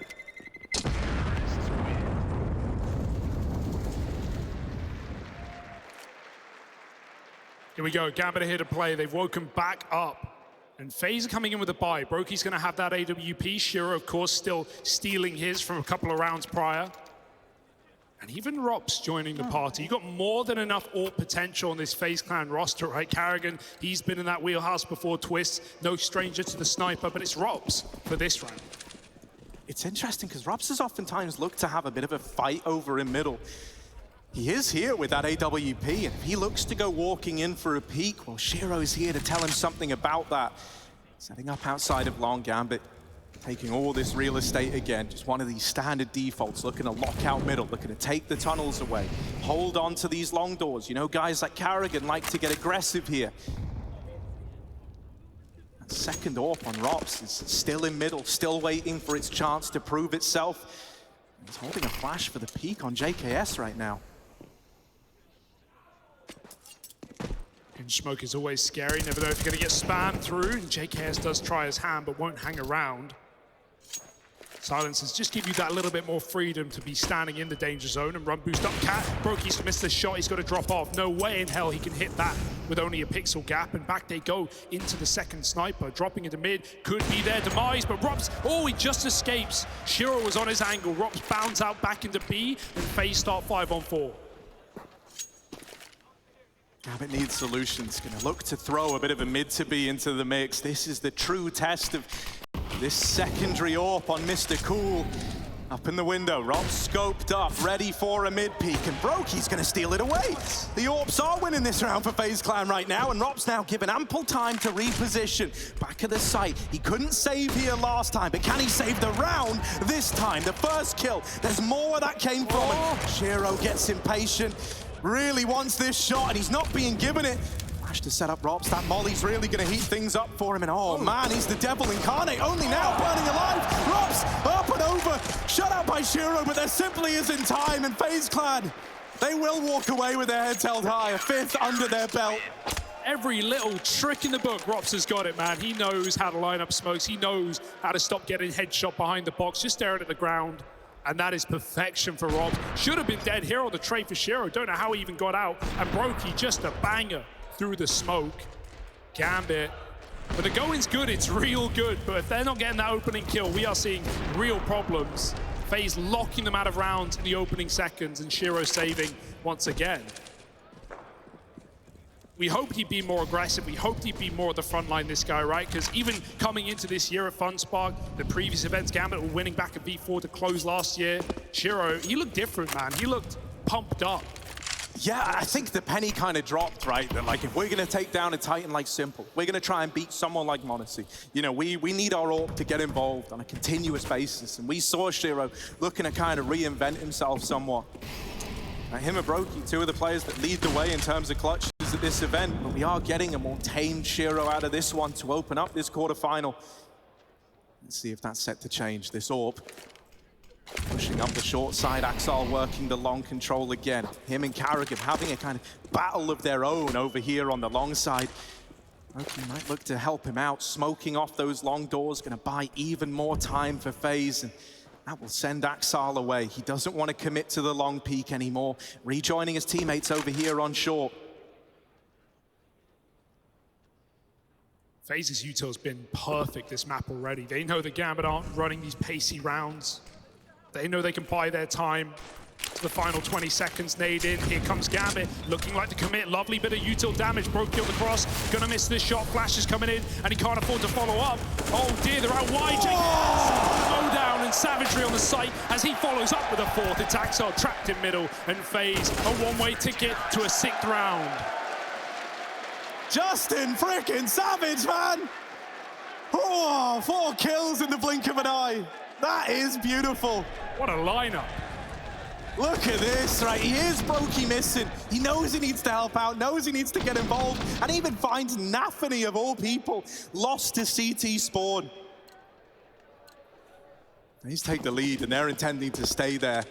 Here we go, Gambit are here to play. They've woken back up. And FaZe are coming in with a buy. broky's going to have that AWP. Shiro, of course, still stealing his from a couple of rounds prior. And even ropz joining the party. You got more than enough AWP potential on this FaZe Clan roster, right? Carrigan, he's been in that wheelhouse before. Twist, no stranger to the sniper, but it's ropz for this round. It's interesting because ropz has oftentimes looked to have a bit of a fight over in middle. He is here with that AWP, and if he looks to go walking in for a peek, well, Shiro's here to tell him something about that. Setting up outside of long. Gambit taking all this real estate again. Just one of these standard defaults, looking to lock out middle, looking to take the tunnels away, hold on to these long doors. You know, guys like Carrigan like to get aggressive here. That second AWP on ropz is still in middle, still waiting for its chance to prove itself. He's holding a flash for the peak on JKS right now. Smoke is always scary. Never know if you're going to get spammed through. And JKS does try his hand, but won't hang around. Silencers just give you that little bit more freedom to be standing in the danger zone and run boost up. Cat, broky's missed the shot. He's got to drop off. No way in hell he can hit that with only a pixel gap. And back they go into the second sniper. Dropping into mid. Could be their demise, but ropz, oh, he just escapes. Shiro was on his angle. ropz bounds out back into B, and FaZe start 5-on-4. Gambit needs solutions. Going to look to throw a bit of a mid to B into the mix. This is the true test of this secondary AWP on Mr. Cool. Up in the window, ropz scoped up, ready for a mid peek, and broky's going to steal it away. The AWPs are winning this round for FaZe Clan right now, and ropz now given ample time to reposition. Back of the site, he couldn't save here last time, but can he save the round this time? The first kill, there's more where that came from, and Shiro gets impatient. Really wants this shot, and he's not being given it. Flash to set up ropz. That molly's really going to heat things up for him, and oh man, he's the devil incarnate, only now burning alive. ropz up and over, shut out by Shiro, but there simply isn't time, and FaZe Clan, they will walk away with their heads held high, a fifth under their belt. Every little trick in the book, ropz has got it, man. He knows how to line up smokes. He knows how to stop getting headshot behind the box, just staring at the ground. And that is perfection for ropz. Should have been dead here on the trade for Shiro. Don't know how he even got out. And broky, just a banger through the smoke. Gambit When the going's good, it's real good. But if they're not getting that opening kill, we are seeing real problems. FaZe locking them out of rounds in the opening seconds, and Shiro saving once again. We hoped he'd be more aggressive. We hoped he'd be more at the front line, this guy, right? Because even coming into this year at FunSpark, the previous events, Gambit were winning back at V4 to close last year. Shiro, he looked different, man. He looked pumped up. Yeah, I think the penny kind of dropped, right? That like, if we're going to take down a Titan like Simple, we're going to try and beat someone like Monacy. You know, we need our AWP to get involved on a continuous basis. And we saw Shiro looking to kind of reinvent himself somewhat. Him and broky, two of the players that lead the way in terms of clutches at this event, but we are getting a more tamed Shiro out of this one to open up this quarterfinal. Let's see if that's set to change. This AWP pushing up the short side, Axel working the long control again. Him and Carrigan having a kind of battle of their own over here on the long side. broky might look to help him out, smoking off those long doors, gonna buy even more time for FaZe. And that will send Axel away. He doesn't want to commit to the long peak anymore. Rejoining his teammates over here on short. FaZe's util's been perfect this map already. They know the Gambit aren't running these pacey rounds. They know they can buy their time. To the final 20 seconds, nade in. Here comes Gambit, looking like the commit. Lovely bit of util damage. broky on the cross. Gonna miss this shot. Flash is coming in, and he can't afford to follow up. Oh dear, they're out wide. Slow down and savagery on the site as he follows up with a fourth. It's Axel trapped in middle, and FaZe a one-way ticket to a 6th round. Justin frickin' Savage, man! Oh, 4 kills in the blink of an eye. That is beautiful. What a lineup. Look at this, right? He is broky missing. He knows he needs to help out, knows he needs to get involved, and even finds Nafany, of all people, lost to CT spawn. He's take the lead, and they're intending to stay there.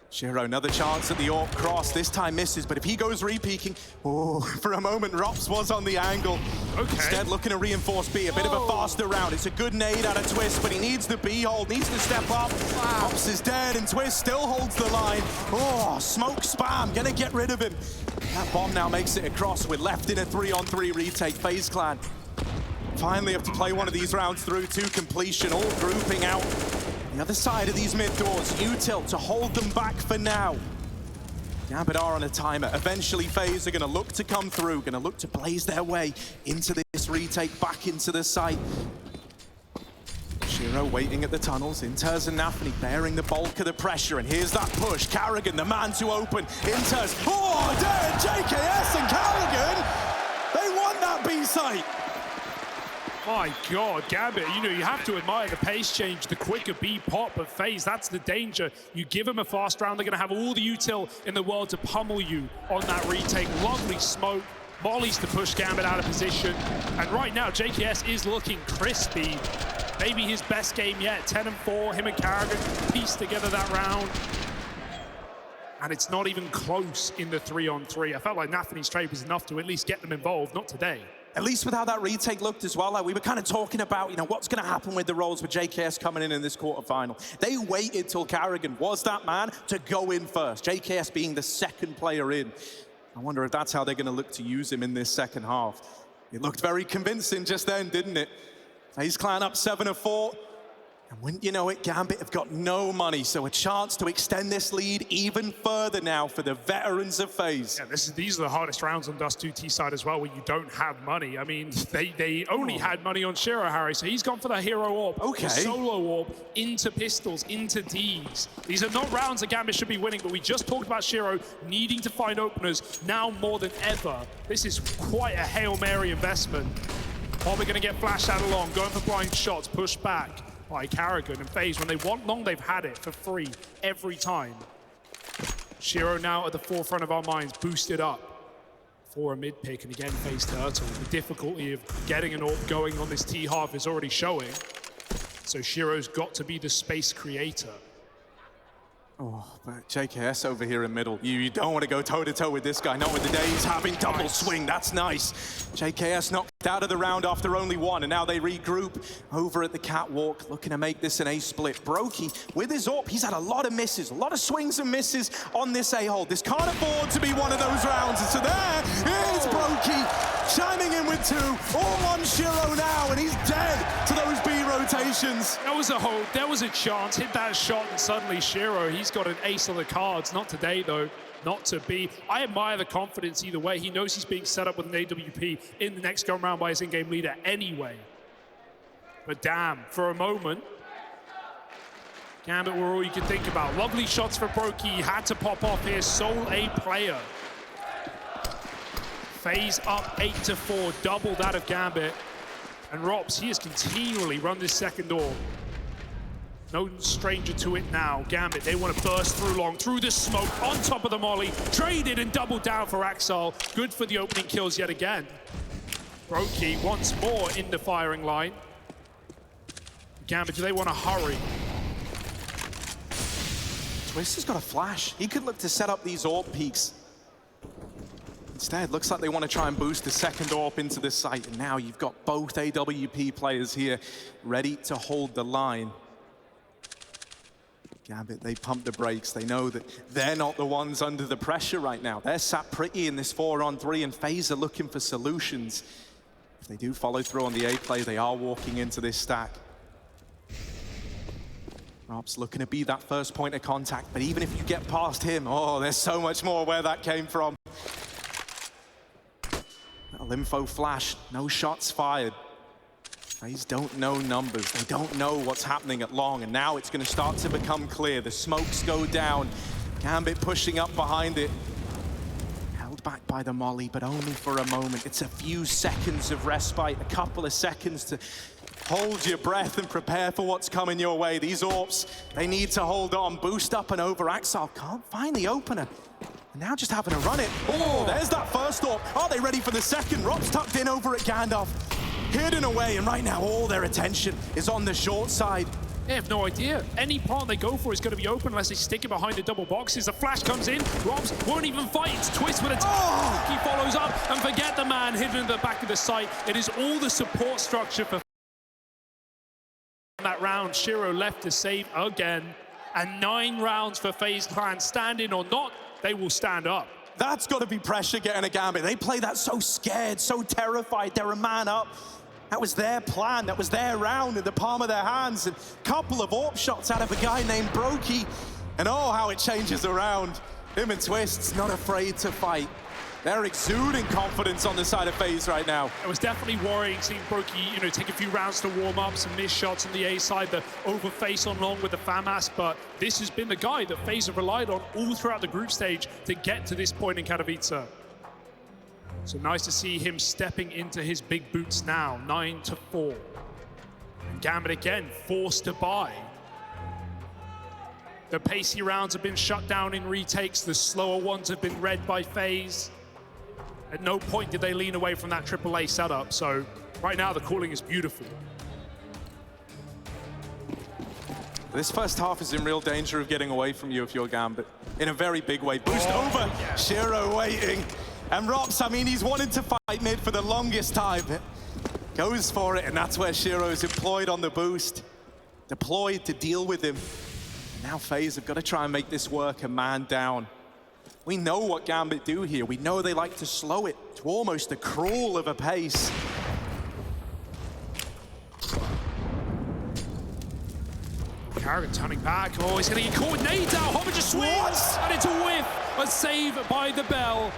Shiro, another chance at the AWP cross. This time misses, but if he goes re-peeking, oh, for a moment, ropz was on the angle. Okay. Instead, looking to reinforce B, a bit of a faster round. It's a good nade out of Twist, but he needs the B hold, needs to step up. Wow. ropz is dead, and Twist still holds the line. Oh, smoke spam, gonna get rid of him. That bomb now makes it across. We're left in a 3-on-3 retake. FaZe Clan finally have to play one of these rounds through to completion, all grouping out. The other side of these mid doors, util to hold them back for now. Gambit are on a timer. Eventually, FaZe are going to look to come through, going to look to blaze their way into this retake, back into the site. Shiro waiting at the tunnels. Inters and Nafany bearing the bulk of the pressure, and here's that push. Carrigan, the man to open. Inters, oh, dead! JKS and Carrigan! They won that B site! My God, Gambit, you know, you have to admire the pace change, the quicker B pop, but FaZe, that's the danger. You give them a fast round, they're gonna have all the util in the world to pummel you on that retake. Lovely smoke, mollies to push Gambit out of position. And right now, JKS is looking crispy. Maybe his best game yet, 10-4, him and Carrigan pieced together that round. And it's not even close in the 3-on-3. I felt like Nafany's trade was enough to at least get them involved, not today. At least with how that retake looked as well, like we were kind of talking about, you know, what's going to happen with the roles with JKS coming in this quarterfinal. They waited till Carrigan was that man to go in first, JKS being the second player in. I wonder if that's how they're going to look to use him in this second half. It looked very convincing just then, didn't it? FaZe Clan up 7-4. And wouldn't you know it, Gambit have got no money, so a chance to extend this lead even further now for the veterans of FaZe. Yeah, these are the hardest rounds on Dust2 T side as well, where you don't have money. I mean, they only had money on Shiro, Harry, so he's gone for the hero AWP, okay. Solo AWP, into pistols, into Ds. These are not rounds that Gambit should be winning, but we just talked about Shiro needing to find openers now more than ever. This is quite a Hail Mary investment. Probably going to get flashed out along, going for blind shots, push back by Carrigan, and FaZe, when they want long, they've had it for free every time. Shiro now at the forefront of our minds, boosted up for a mid pick, and again FaZe Turtle. The difficulty of getting an AWP going on this T half is already showing. So Shiro's got to be the space creator. Oh, but JKS over here in middle. You don't want to go toe-to-toe with this guy, not with the days having double swing. That's nice. JKS knocked out of the round after only one, and now they regroup over at the catwalk, looking to make this an A split. broky, with his AWP, he's had a lot of misses, a lot of swings and misses on this A-hole. This can't afford to be one of those rounds. And so there is broky, chiming in with two, all on Shiro now, and he's dead to those B rotations. That was a hold, there was a chance, hit that shot, and suddenly Shiro, he's got an ace on the cards. Not today, though. Not to be. I admire the confidence either way. He knows he's being set up with an AWP in the next go round by his in-game leader anyway. But damn, for a moment, Gambit were all you could think about. Lovely shots for broky. He had to pop off here. Sole A player. FaZe up 8-4, double that of Gambit. And ropz, he has continually run this second door. No stranger to it now. Gambit, they want to burst through long, through the smoke, on top of the molly, traded and doubled down for Axel. Good for the opening kills yet again. broky once more in the firing line. Gambit, do they want to hurry? Twist has got a flash. He could look to set up these AWP peaks. Instead, looks like they want to try and boost the second AWP into the site. And now you've got both AWP players here ready to hold the line. Gambit, they pump the brakes. They know that they're not the ones under the pressure right now. They're sat pretty in this 4-on-3, and FaZe are looking for solutions. If they do follow through on the A play, they are walking into this stack. ropz looking to be that first point of contact, but even if you get past him, oh, there's so much more where that came from. Little info flash, no shots fired. FaZe don't know numbers. They don't know what's happening at long, and now it's going to start to become clear. The smokes go down. Gambit pushing up behind it. Held back by the molly, but only for a moment. It's a few seconds of respite, a couple of seconds to hold your breath and prepare for what's coming your way. These AWPs, they need to hold on. Boost up and over. Axel can't find the opener. And now just having to run it. Oh, there's that first AWP. Are they ready for the second? ropz tucked in over at Gandalf. Hidden away, and right now all their attention is on the short side. They have no idea. Any part they go for is going to be open unless they stick it behind the double boxes. The flash comes in. ropz won't even fight. It's Twist with a He follows up, and forget the man hidden in the back of the site. It is all the support structure for that round. Shiro left to save again. And 9 rounds for FaZe Clan. Standing or not, they will stand up. That's got to be pressure getting a Gambit. They play that so scared, so terrified. They're a man up. That was their plan. That was their round in the palm of their hands. And a couple of AWP shots out of a guy named broky. And oh, how it changes around. Him and Twist's not afraid to fight. They're exuding confidence on the side of FaZe right now. It was definitely worrying seeing broky, take a few rounds to warm up, some missed shots on the A side, the overface on long with the FAMAS, but this has been the guy that FaZe have relied on all throughout the group stage to get to this point in Katowice. So nice to see him stepping into his big boots now, 9-4. And Gambit again, forced to buy. The pacey rounds have been shut down in retakes, the slower ones have been read by FaZe. At no point did they lean away from that AAA setup, so right now the calling is beautiful. This first half is in real danger of getting away from you if you're Gambit. In a very big way. Boost over, yeah. Shiro waiting. And ropz, I mean, he's wanted to fight mid for the longest time. Goes for it, and that's where Shiro is employed on the boost. Deployed to deal with him. Now FaZe have got to try and make this work a man down. We know what Gambit do here. We know they like to slow it to almost a crawl of a pace. Carrigan turning back. Oh, he's going to get caught with nades out. Homer just swings, and it's a whiff. A save by the bell.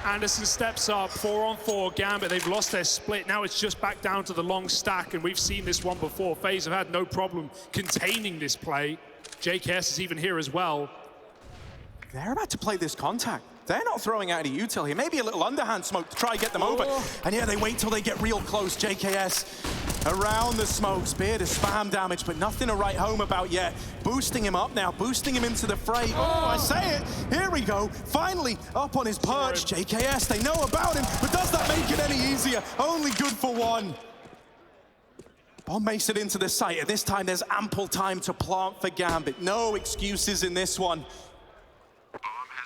Anderson steps up, 4-on-4. Gambit, they've lost their split. Now it's just back down to the long stack, and we've seen this one before. FaZe have had no problem containing this play. JKS is even here as well. They're about to play this contact. They're not throwing out any util here. Maybe a little underhand smoke to try and get them over. And yeah, they wait till they get real close. JKS around the smoke. Spear to spam damage, but nothing to write home about yet. Boosting him up now, boosting him into the fray. Oh, I say it. Here we go. Finally up on his perch. JKS, they know about him, but does that make it any easier? Only good for one. Bomb makes it into the site, and this time there's ample time to plant for Gambit. No excuses in this one.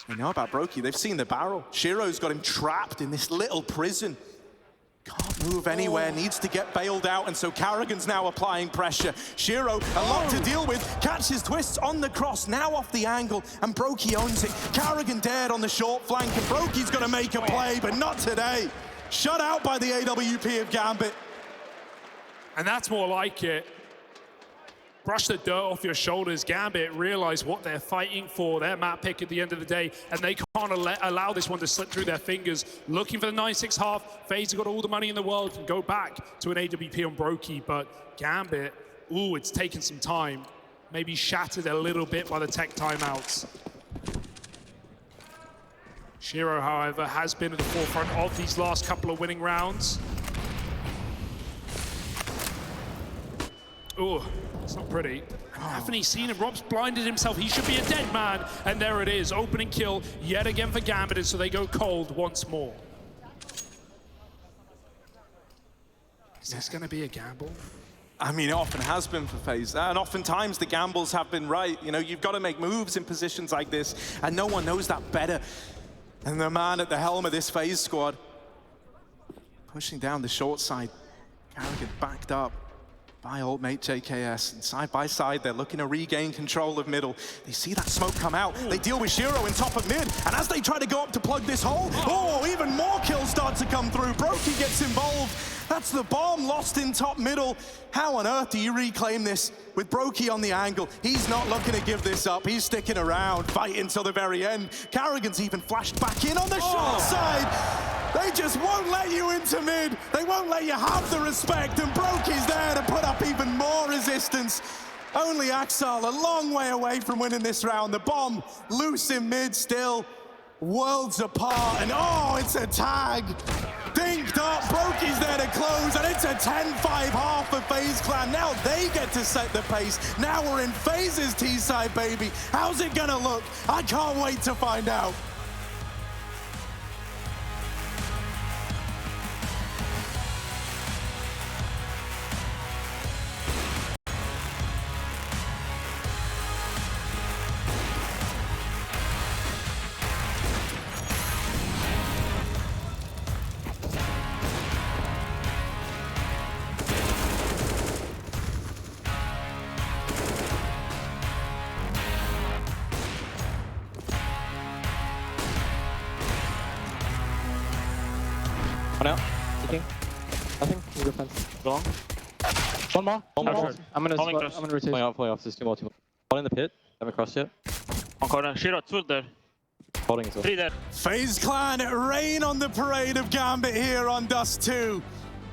I know about broky, they've seen the barrel. Shiro's got him trapped in this little prison. Can't move anywhere, needs to get bailed out, and so Karrigan's now applying pressure. Shiro, a lot to deal with, catches Twists on the cross, now off the angle, and broky owns it. Karrigan dared on the short flank, and broky's gonna make a play, but not today. Shut out by the AWP of Gambit. And that's more like it. Brush the dirt off your shoulders. Gambit realize what they're fighting for, their map pick at the end of the day, and they can't allow this one to slip through their fingers. Looking for the 9-6 half. FaZe have got all the money in the world, can go back to an AWP on broky, but Gambit, ooh, it's taken some time. Maybe shattered a little bit by the tech timeouts. Shiro, however, has been at the forefront of these last couple of winning rounds. Ooh, it's not pretty. Haven't he seen him? ropz blinded himself. He should be a dead man. And there it is. Opening kill yet again for Gambit. And so they go cold once more. Is this going to be a gamble? I mean, it often has been for FaZe, and oftentimes the gambles have been right. You know, you've got to make moves in positions like this, and no one knows that better than the man at the helm of this FaZe squad. Pushing down the short side. Karrigan backed up by old mate JKS, and side by side they're looking to regain control of middle. They see that smoke come out, they deal with Shiro in top of mid, and as they try to go up to plug this hole, even more kills start to come through. broky gets involved, that's the bomb lost in top middle. How on earth do you reclaim this with broky on the angle? He's not looking to give this up, he's sticking around, fighting till the very end. Karrigan's even flashed back in on the short side. They just won't let you into mid. They won't let you have the respect, and broky's there to put up even more resistance. Only Axel a long way away from winning this round. The bomb loose in mid still, worlds apart, and it's a tag. Dinked up, broky's there to close, and it's a 10-5 half for FaZe Clan. Now they get to set the pace. Now we're in FaZe's T-side, baby. How's it gonna look? I can't wait to find out. One out. Peeking. Nothing. You go fence. Long. One more. I'm gonna rotate. Play off. There's two more. One in the pit. Haven't crossed yet. One corner. Shiro, two there. Holding as well. Three there. FaZe Clan rain on the parade of Gambit here on Dust2.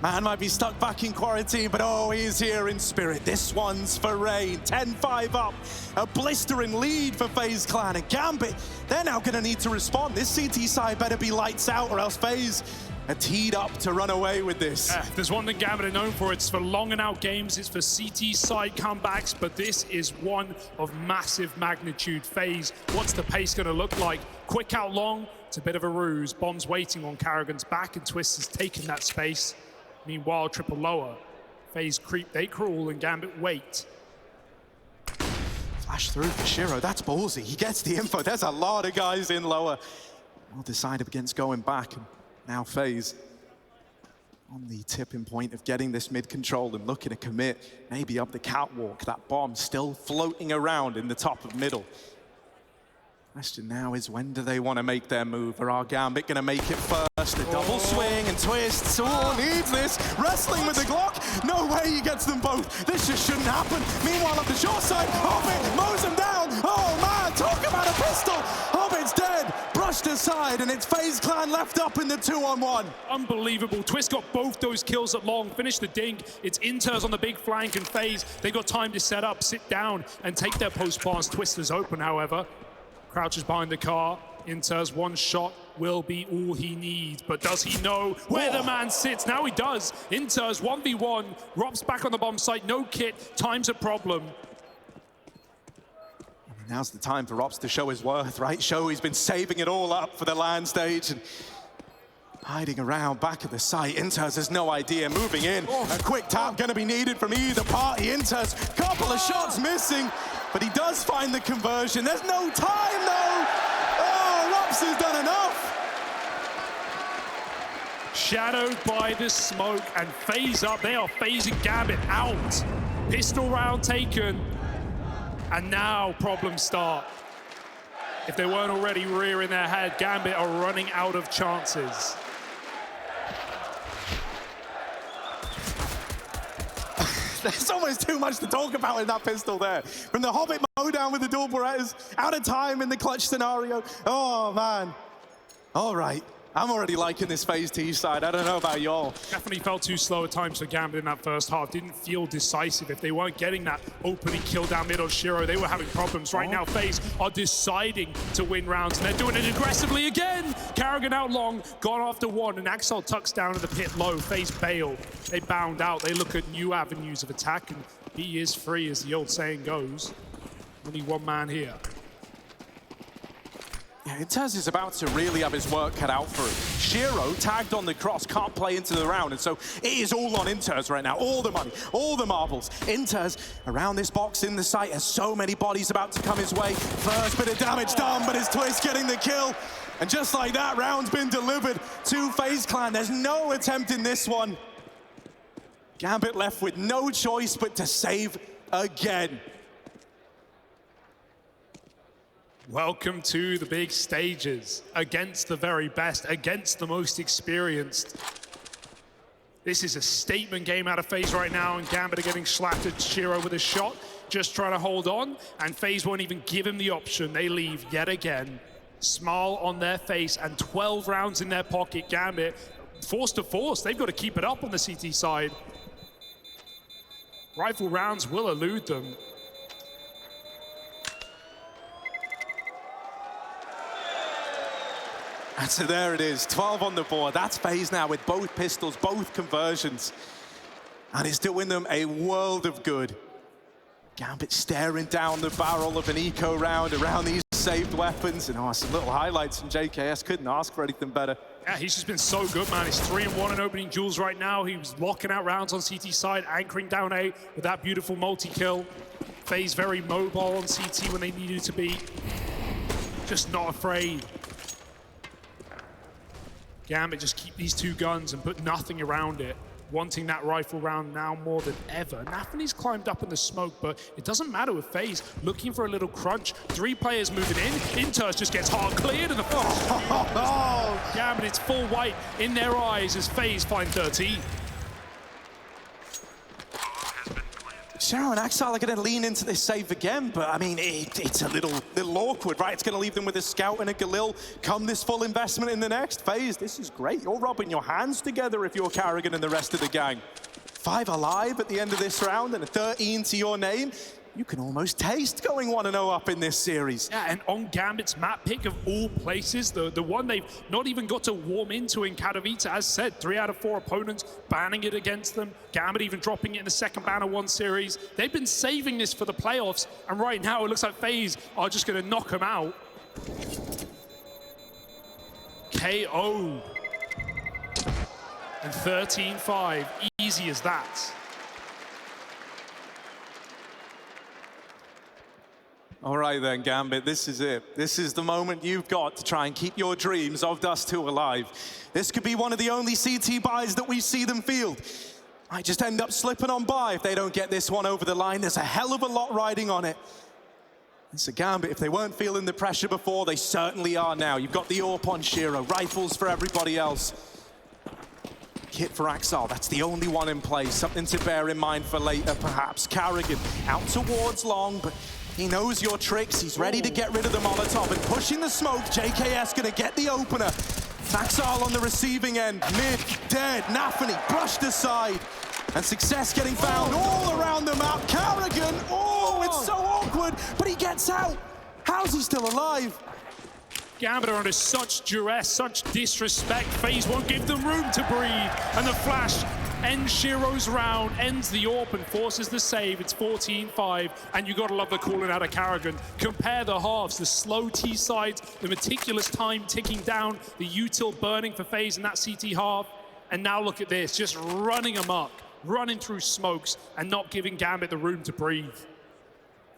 Man might be stuck back in quarantine, but he's here in spirit. This one's for rain. 10-5 up. A blistering lead for FaZe Clan. And Gambit, they're now going to need to respond. This CT side better be lights out, or else FaZe are teed up to run away with this. There's one thing Gambit are known for. It's for long and out games. It's for CT side comebacks, but this is one of massive magnitude. FaZe, what's the pace going to look like? Quick out long, it's a bit of a ruse. Bomb's waiting on Karrigan's back, and Twist has taken that space. Meanwhile, triple lower. FaZe creep, they crawl, and Gambit wait. Flash through for Shiro, that's ballsy. He gets the info, there's a lot of guys in lower. Well decided against going back, and now FaZe on the tipping point of getting this mid control and looking to commit, maybe up the catwalk. That bomb still floating around in the top of middle. Question now is, when do they want to make their move? Or are Gambit going to make it first? A double swing and twists. Needs this. Wrestling with the Glock. No way he gets them both. This just shouldn't happen. Meanwhile, up the short side, Hobbit mows him down. Oh man, talk about a pistol. Hobbit's dead. Brushed aside, and it's FaZe Clan left up in the 2-on-1. Unbelievable. Twist got both those kills at long. Finished the dink. It's Inters on the big flank, and FaZe, they got time to set up, sit down, and take their post pass. Twist is open, however. Crouches behind the car. Inters, one shot will be all he needs. But does he know where the man sits? Now he does. Inters 1v1. ropz back on the bomb site. No kit. Time's a problem. Now's the time for ropz to show his worth, right? Show he's been saving it all up for the land stage. And Hiding around back of the site. Inters has no idea. Moving in. A quick tap going to be needed from either party. Inters, couple of shots missing, but he does find the conversion. There's no time though. Oh, ropz has done enough. Shadowed by the smoke and FaZe up. They are phasing Gambit out. Pistol round taken. And now problems start. If they weren't already rearing their head, Gambit are running out of chances. There's almost too much to talk about in that pistol there. From the Hobbit mowdown with the dual Berettas, out of time in the clutch scenario. Oh, man. All right. I'm already liking this FaZe T side. I don't know about y'all. Definitely felt too slow at times for Gambit in that first half. Didn't feel decisive. If they weren't getting that opening kill down mid on Shiro, they were having problems. Right now, FaZe are deciding to win rounds, and they're doing it aggressively again. Karrigan out long, gone after one, and Axel tucks down in the pit low. FaZe bail. They bound out. They look at new avenues of attack, and he is free, as the old saying goes. Only one man here. Yeah, Inters is about to really have his work cut out for him. Shiro, tagged on the cross, can't play into the round, and so it is all on Inters right now. All the money, all the marbles. Inters around this box in the site has so many bodies about to come his way. First bit of damage done, but it's Twist getting the kill. And just like that, round's been delivered to FaZe Clan. There's no attempt in this one. Gambit left with no choice but to save again. Welcome to the big stages, against the very best, against the most experienced. This is a statement game out of FaZe right now, and Gambit are getting slapped at Shiro with a shot, just trying to hold on, and FaZe won't even give him the option. They leave yet again. Smile on their face, and 12 rounds in their pocket. Gambit, force to force, they've got to keep it up on the CT side. Rifle rounds will elude them. And so there it is, 12 on the board. That's FaZe now with both pistols, both conversions. And it's doing them a world of good. Gambit staring down the barrel of an eco round around these saved weapons. And some little highlights from JKS. Couldn't ask for anything better. Yeah, he's just been so good, man. He's 3-1 in opening duels right now. He was locking out rounds on CT side, anchoring down A with that beautiful multi-kill. FaZe very mobile on CT when they needed to be. Just not afraid. Gambit just keep these two guns and put nothing around it. Wanting that rifle round now more than ever. Nafany's climbed up in the smoke, but it doesn't matter with FaZe. Looking for a little crunch. 3 players moving in. Inters just gets hard cleared in the flash. Gambit, it's full white in their eyes as FaZe find 13. Shiro and Axel are going to lean into this save again, but I mean, it's a little awkward, right? It's going to leave them with a Scout and a Galil. Come this full investment in the next phase. This is great. You're rubbing your hands together if you're Karrigan and the rest of the gang. 5 alive at the end of this round and a 13 to your name. You can almost taste going 1-0 up in this series. Yeah, and on Gambit's map pick of all places, the one they've not even got to warm into in Katowice, as said, 3 out of 4 opponents banning it against them. Gambit even dropping it in the second Banner 1 series. They've been saving this for the playoffs, and right now it looks like FaZe are just going to knock them out. KO. And 13-5, easy as that. All right then, Gambit, this is it. This is the moment you've got to try and keep your dreams of Dust2 alive. This could be one of the only CT buys that we see them field. Might just end up slipping on by if they don't get this one over the line. There's a hell of a lot riding on it. It's a Gambit. If they weren't feeling the pressure before, they certainly are now. You've got the AWP on Shiro, rifles for everybody else. Kit for Axel, that's the only one in place. Something to bear in mind for later, perhaps. Karrigan out towards long, but he knows your tricks. He's ready to get rid of the Molotov and pushing the smoke. JKS gonna get the opener. Axel on the receiving end. Mid, dead. Nafany brushed aside. And success getting found all around the map. Karrigan, it's so awkward, but he gets out. How's he still alive? Gambit are under such duress, such disrespect. FaZe won't give them room to breathe. And the flash ends Shiro's round, ends the AWP and forces the save. It's 14-5, and you gotta love the calling out of Karrigan. Compare the halves, the slow T sides, the meticulous time ticking down, the util burning for FaZe in that CT half, and now look at this, just running amok, running through smokes and not giving Gambit the room to breathe.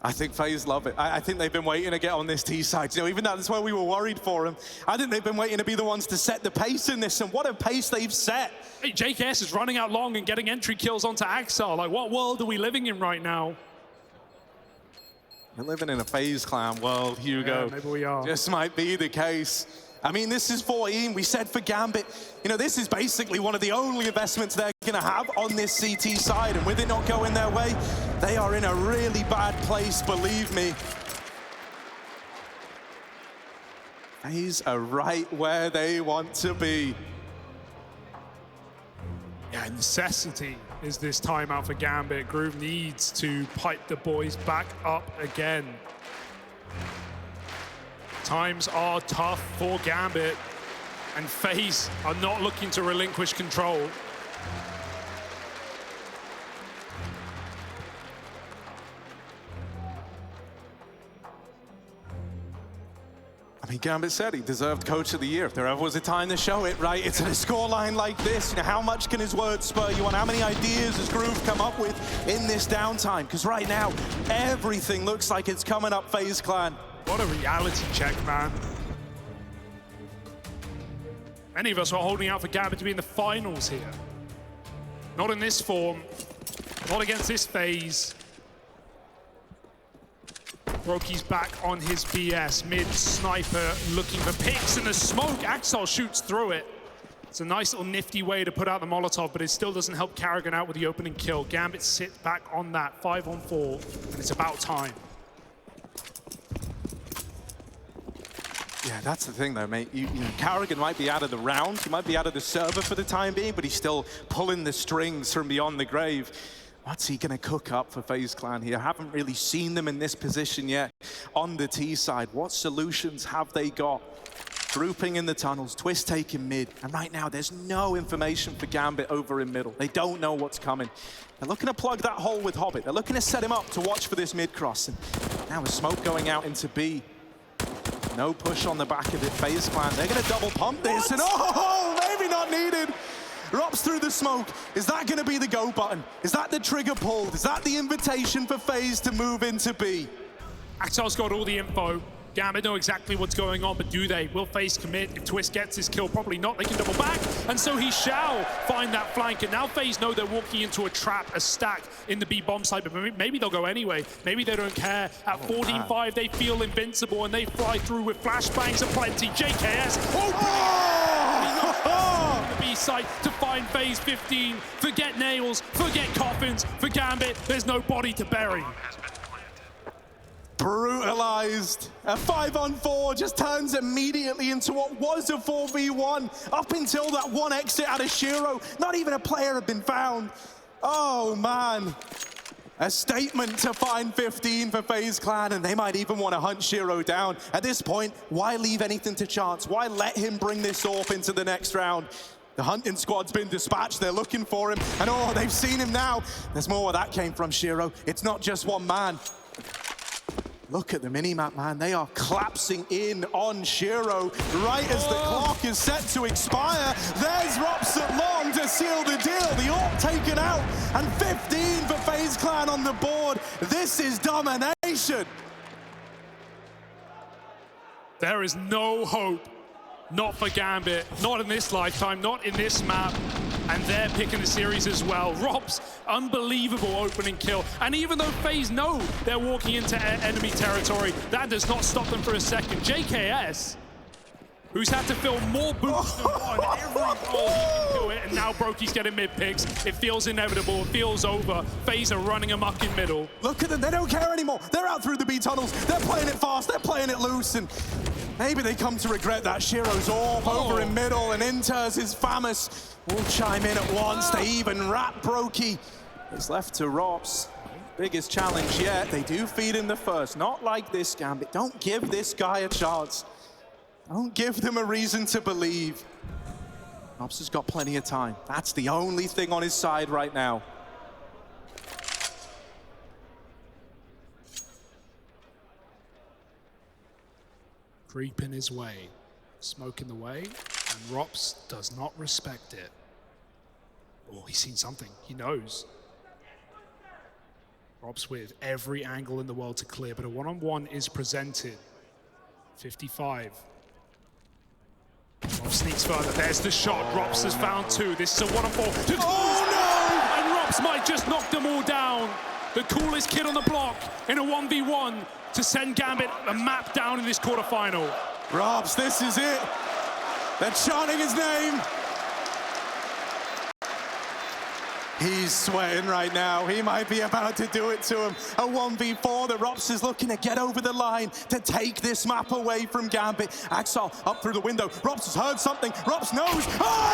I think FaZe love it. I think they've been waiting to get on this T side. You know, even that's why we were worried for them. I think they've been waiting to be the ones to set the pace in this, and what a pace they've set. Hey, JKS is running out long and getting entry kills onto Axel. Like, what world are we living in right now? We're living in a FaZe clan world, Hugo. Yeah, maybe we are. Just might be the case. I mean, this is 14. We said for Gambit, you know, this is basically one of the only investments they're going to have on this CT side. And with it not going their way, they are in a really bad place, believe me. FaZe are right where they want to be. Yeah, necessity is this timeout for Gambit. Groove needs to pipe the boys back up again. Times are tough for Gambit, and FaZe are not looking to relinquish control. I mean, Gambit said he deserved Coach of the Year. If there ever was a time to show it, right? It's in a scoreline like this. You know, how much can his words spur you on? How many ideas has Groove come up with in this downtime? Because right now, everything looks like it's coming up FaZe Clan. What a reality check, man. Many of us are holding out for Gambit to be in the finals here. Not in this form, not against this FaZe. broky's back on his BS. Mid sniper looking for picks in the smoke. Axel shoots through it. It's a nice little nifty way to put out the Molotov, but it still doesn't help Karrigan out with the opening kill. Gambit sits back on that 5-on-4, and it's about time. Yeah, that's the thing though, mate. You know, Karrigan might be out of the round, he might be out of the server for the time being, but he's still pulling the strings from beyond the grave. What's he gonna cook up for FaZe Clan here? I haven't really seen them in this position yet on the T side. What solutions have they got? Grouping in the tunnels, Twist taking mid, and right now there's no information for Gambit over in middle. They don't know what's coming. They're looking to plug that hole with Hobbit. They're looking to set him up to watch for this mid cross. And now with smoke going out into B. No push on the back of it, FaZe Clan. They're gonna double pump this, and oh, maybe not needed. ropz through the smoke. Is that gonna be the go button? Is that the trigger pulled? Is that the invitation for FaZe to move into B? Axel's got all the info. Gambit know exactly what's going on, but do they? Will FaZe commit? If Twist gets his kill, probably not. They can double back, and so he shall find that flank. And now FaZe know they're walking into a trap, a stack in the B bomb site, but maybe they'll go anyway. Maybe they don't care. At 14-5, they feel invincible, and they fly through with flashbangs aplenty. JKS, the B site to find FaZe 15. Forget nails, forget coffins. For Gambit, there's no body to bury. Brutalized. A 5-on-4 just turns immediately into what was a 4v1. Up until that one exit out of Shiro, not even a player had been found. Oh man. A statement to find 15 for FaZe Clan, and they might even want to hunt Shiro down. At this point, why leave anything to chance? Why let him bring this off into the next round? The hunting squad's been dispatched, they're looking for him, and oh, they've seen him now. There's more where that came from, Shiro. It's not just one man. Look at the mini-map, man. They are collapsing in on Shiro right as the clock is set to expire. There's ropz at long to seal the deal. The AWP taken out, and 15 for FaZe Clan on the board. This is domination. There is no hope. Not for Gambit, not in this lifetime, not in this map. And they're picking the series as well. ropz, unbelievable opening kill. And even though FaZe know they're walking into enemy territory, that does not stop them for a second. JKS, who's had to fill more boots than one, every roll he can do it, and now broky's getting mid picks. It feels inevitable, it feels over. FaZe are running amok in middle. Look at them, they don't care anymore. They're out through the B tunnels, they're playing it fast, they're playing it loose, and maybe they come to regret that. Shiro's AWP over in middle, and Inters is famous. Will chime in at once. They even wrap broky. It's left to ropz. Biggest challenge yet. They do feed him the first. Not like this, Gambit. Don't give this guy a chance. Don't give them a reason to believe. ropz has got plenty of time. That's the only thing on his side right now. Creeping his way, smoking the way, and ropz does not respect it. Oh, he's seen something. He knows. ropz with every angle in the world to clear, but a one-on-one is presented. 55. ropz sneaks further. There's the shot. ropz has found two. This is a one-on-four. Oh no! And ropz might just knock them all down. The coolest kid on the block in a 1v1 to send Gambit a map down in this quarterfinal. ropz, this is it. They're chanting his name. He's sweating right now. He might be about to do it to him. A 1v4 that ropz is looking to get over the line to take this map away from Gambit. Axel up through the window. ropz has heard something. ropz knows. Oh,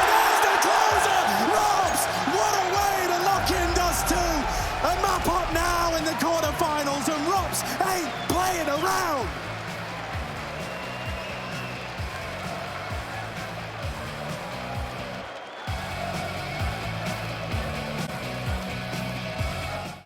there's the closer! ropz, what a way to lock in Dust2. A map up now in the quarterfinals of